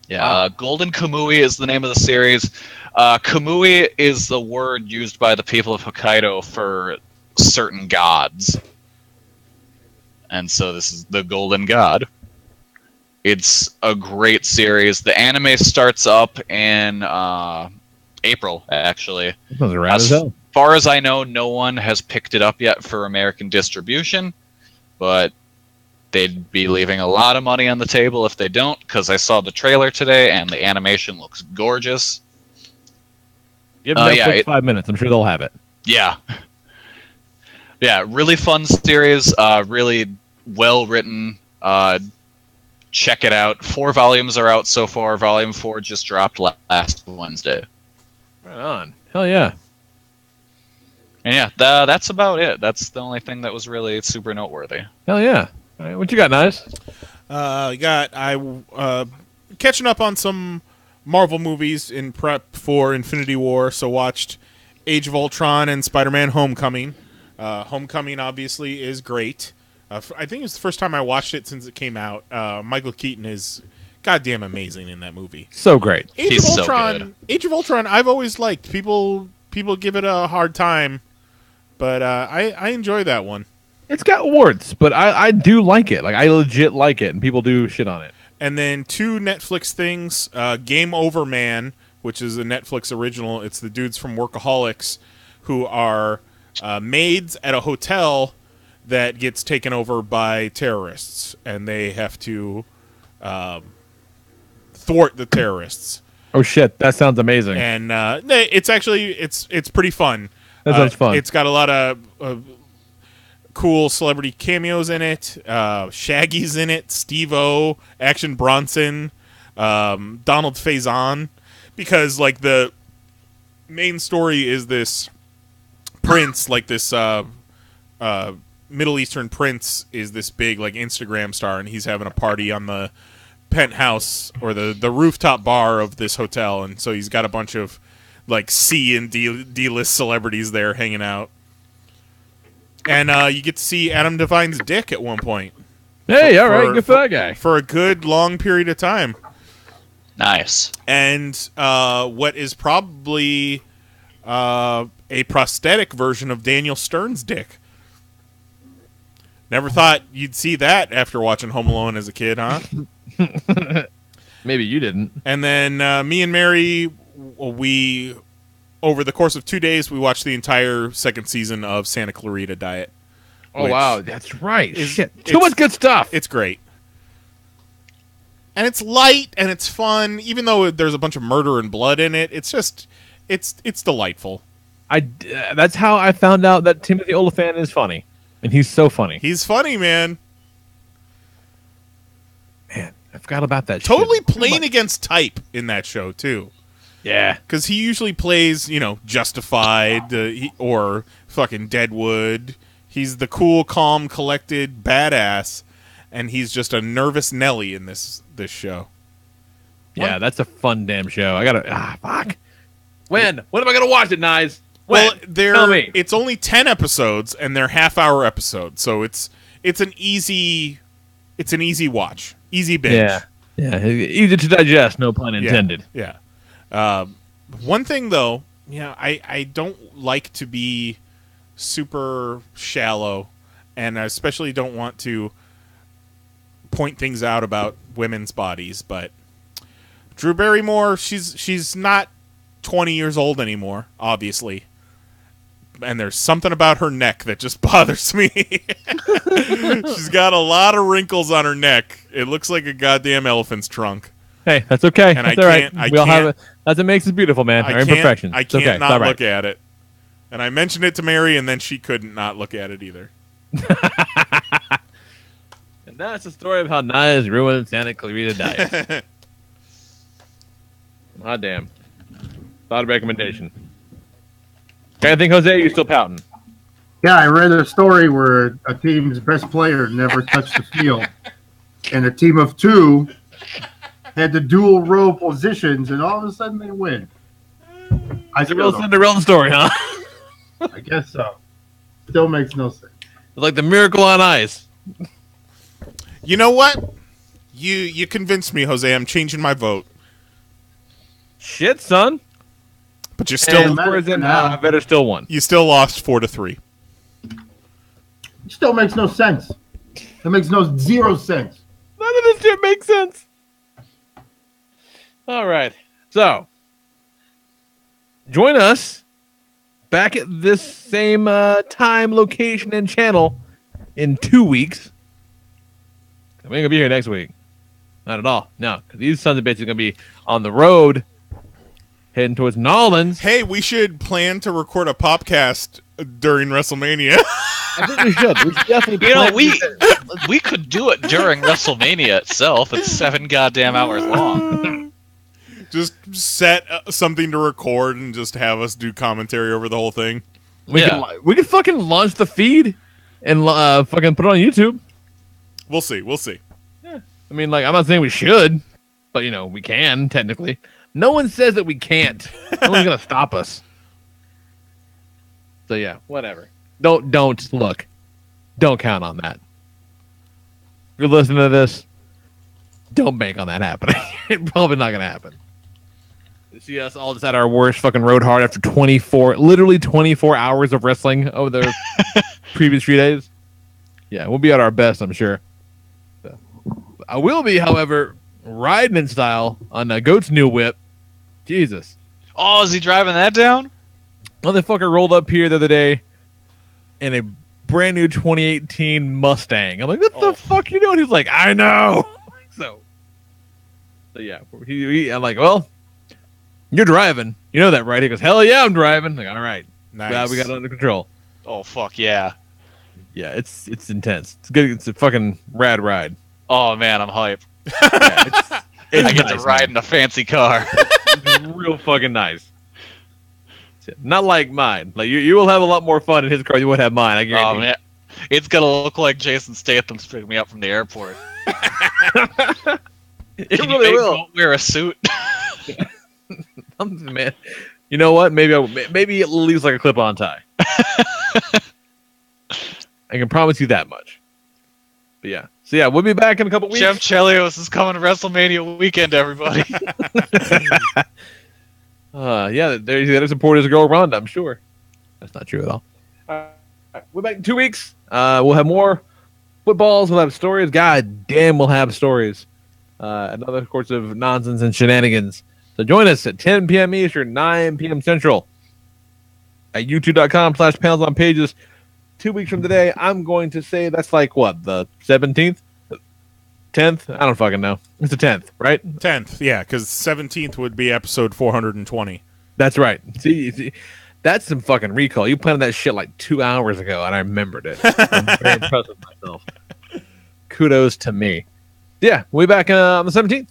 Yeah. Wow. Golden Kamui is the name of the series. Kamui is the word used by the people of Hokkaido for certain gods, and so this is the Golden God. It's a great series. The anime starts up in April, actually. As far as I know, no one has picked it up yet for American distribution, but they'd be leaving a lot of money on the table if they don't, because I saw the trailer today and the animation looks gorgeous. Give Netflix 5 minutes. I'm sure they'll have it. Yeah. Yeah, really fun series, really well written. Check it out. 4 volumes are out so far. Volume 4 just dropped last Wednesday. Right on. Hell yeah. And yeah, that's about it. That's the only thing that was really super noteworthy. Hell yeah. All right, what you got, Knize? Catching up on some Marvel movies in prep for Infinity War, so watched Age of Ultron and Spider-Man Homecoming. Homecoming obviously is great. I think it's the first time I watched it since it came out. Michael Keaton is goddamn amazing in that movie. So great. Age of Ultron I've always liked. People give it a hard time, but I enjoy that one. It's got warts, but I do like it. Like, I legit like it, and people do shit on it. And then 2 Netflix things. Game Over Man, which is a Netflix original. It's the dudes from Workaholics who are maids at a hotel that gets taken over by terrorists, and they have to thwart the terrorists. Oh shit, that sounds amazing. And it's actually it's pretty fun. That sounds fun. It's got a lot of cool celebrity cameos in it. Shaggy's in it. Steve-O, Action Bronson, Donald Faison. Because like the main story is this prince, like this Middle Eastern prince is this big like Instagram star, and he's having a party on the penthouse or the rooftop bar of this hotel, and so he's got a bunch of like C and D-list celebrities there hanging out. And you get to see Adam Devine's dick at one point. Hey, all right, good for that guy. For a good long period of time. Nice. And what is probably a prosthetic version of Daniel Stern's dick. Never thought you'd see that after watching Home Alone as a kid, huh? Maybe you didn't. And then me and Mary, over the course of 2 days, we watched the entire second season of Santa Clarita Diet. Oh, wow, that's right. Shit, too much good stuff. It's great. And it's light, and it's fun, even though there's a bunch of murder and blood in it. It's just, it's delightful. That's how I found out that Timothy Olyphant is funny. And he's so funny. He's funny, man. Man, I forgot about that Totally shit. playing against type in that show, too. Yeah. Because he usually plays, Justified or fucking Deadwood. He's the cool, calm, collected badass, and he's just a nervous Nelly in this show. Yeah, that's a fun damn show. I gotta fuck. When am I gonna watch it, Knize? When? Well, Tell me. it's only 10 episodes, and they're half-hour episodes, so it's an easy watch, easy binge. Yeah, easy to digest. No pun intended. Yeah. One thing though, I don't like to be super shallow, and I especially don't want to point things out about women's bodies, but Drew Barrymore, she's not 20 years old anymore, obviously. And there's something about her neck that just bothers me. She's got a lot of wrinkles on her neck. It looks like a goddamn elephant's trunk. Hey, that's okay. And that's all right. We all have it. That's what makes us beautiful, man. Our imperfections. I can't not look at it. And I mentioned it to Mary, and then she couldn't not look at it either. And that's the story of how Knize ruined Santa Clarita Diet. Ah, damn. Thought of recommendation. Okay, I think, Jose, you're still pouting. Yeah, I read a story where a team's best player never touched the field, and a team of two had the dual role positions, and all of a sudden they win. It's a real Cinderella story, huh? I guess so. Still makes no sense. It's like the miracle on ice. You know what? You convinced me, Jose. I'm changing my vote. Shit, son. But you still I better still won. You still lost 4-3. It still makes no sense. It makes zero sense. None of this shit makes sense. All right. So, join us back at this same time, location, and channel in 2 weeks. We ain't going to be here next week. Not at all. No, because these sons of bitches are going to be on the road heading towards Nolans. Hey, we should plan to record a podcast during WrestleMania. I think we should. We should definitely we could do it during WrestleMania itself. It's 7 goddamn hours long. Just set something to record and just have us do commentary over the whole thing. We could fucking launch the feed and fucking put it on YouTube. We'll see. Yeah. I mean, like, I'm not saying we should, but, we can, technically. No one says that we can't. No one's going to stop us. So, yeah, whatever. Don't look. Don't count on that. If you're listening to this, don't bank on that happening. It's probably not going to happen. You see us all just at our worst fucking road hard after 24 hours of wrestling over the previous 3 days. Yeah, we'll be at our best, I'm sure. So, I will be, however, riding in style on Goat's new whip. Jesus. Oh, is he driving that down? Motherfucker rolled up here the other day in a brand new 2018 Mustang. I'm like, what the fuck you doing? He's like, I know. So yeah, I'm like, well, you're driving. You know that, right? He goes, hell yeah, I'm driving. I'm like, all right. Nice. Glad we got it under control. Oh, fuck yeah. Yeah, it's intense. It's good. It's a fucking rad ride. Oh, man, I'm hyped. Yeah, I get to ride in a fancy car. It's real fucking nice. Not like mine. Like you will have a lot more fun in his car than you would have mine. I guarantee. Oh, man. It's going to look like Jason Statham's picking me up from the airport. It really will. Wear a suit. Man, you know what? Maybe it leaves like a clip-on tie. I can promise you that much. But yeah. So yeah, we'll be back in a couple weeks. Jeff Chelios is coming to WrestleMania weekend, everybody. Yeah, there's to support his girl Ronda, I'm sure. That's not true at all. All right, we're back in 2 weeks. We'll have more footballs. We'll have stories. God damn, we'll have stories. Another course of nonsense and shenanigans. So join us at 10 p.m. Eastern, 9 p.m. Central at youtube.com/PanelsOnPages. 2 weeks from today, I'm going to say that's like, what, the 17th? 10th? I don't fucking know. It's the 10th, right? 10th, yeah, because 17th would be episode 420. That's right. See, that's some fucking recall. You planned that shit like 2 hours ago, and I remembered it. I'm very impressed with myself. Kudos to me. Yeah, we'll be back on the 17th.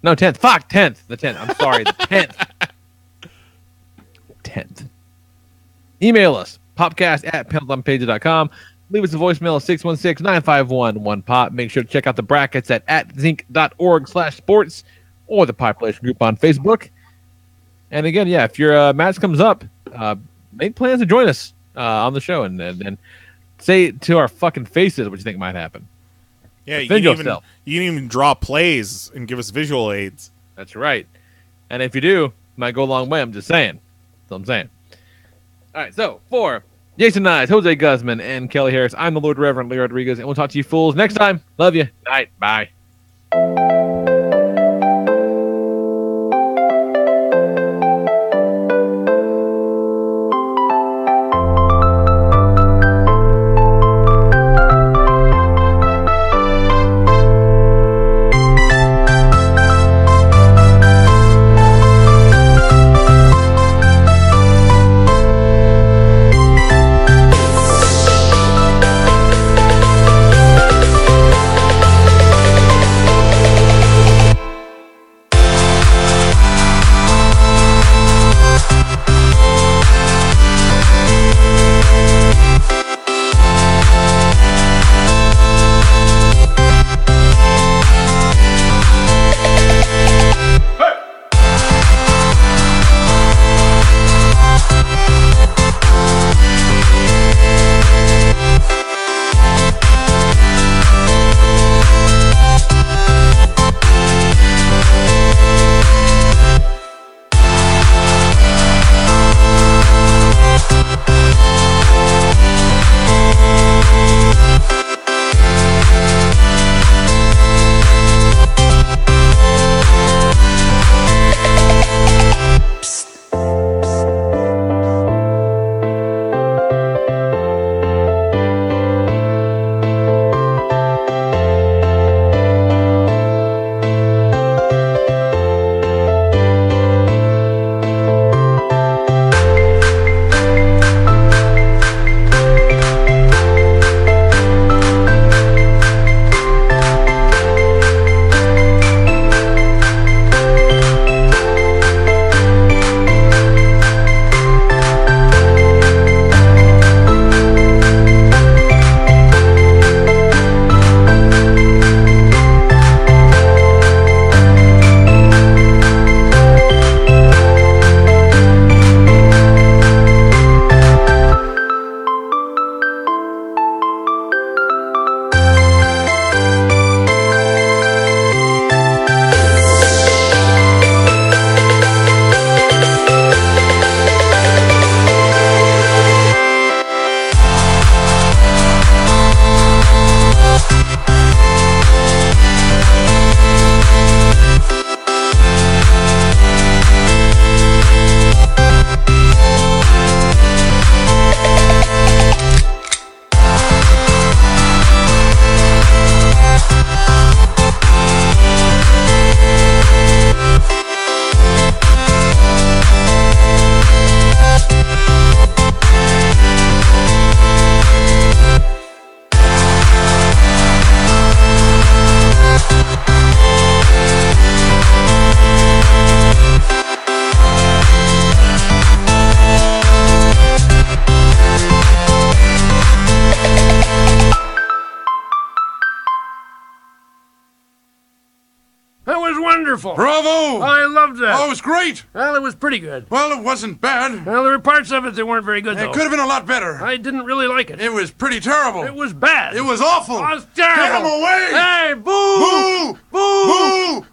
No, 10th. Fuck, 10th. The 10th. I'm sorry, the 10th. 10th. Email us, popcast@PanelsOnPages.com. Leave us a voicemail at 616-951-1POP. Make sure to check out the brackets at zinc.org/sports. or the population group on Facebook. And again, yeah, if your match comes up, make plans to join us on the show and say to our fucking faces what you think might happen. Yeah, you can even draw plays and give us visual aids. That's right. And if you do, it might go a long way. I'm just saying. That's what I'm saying. All right, so for Jason Knize, Jose Guzman, and Kelly Harris, I'm the Lord Reverend Lee Rodriguez, and we'll talk to you fools next time. Love you. Night. Bye. wonderful. Bravo! I loved that. Oh, it was great. Well, it was pretty good. Well, it wasn't bad. Well, there were parts of it that weren't very good, though. It could have been a lot better. I didn't really like it. It was pretty terrible. It was bad. It was awful. It was terrible. Get him away! Hey, boo! Boo! Boo!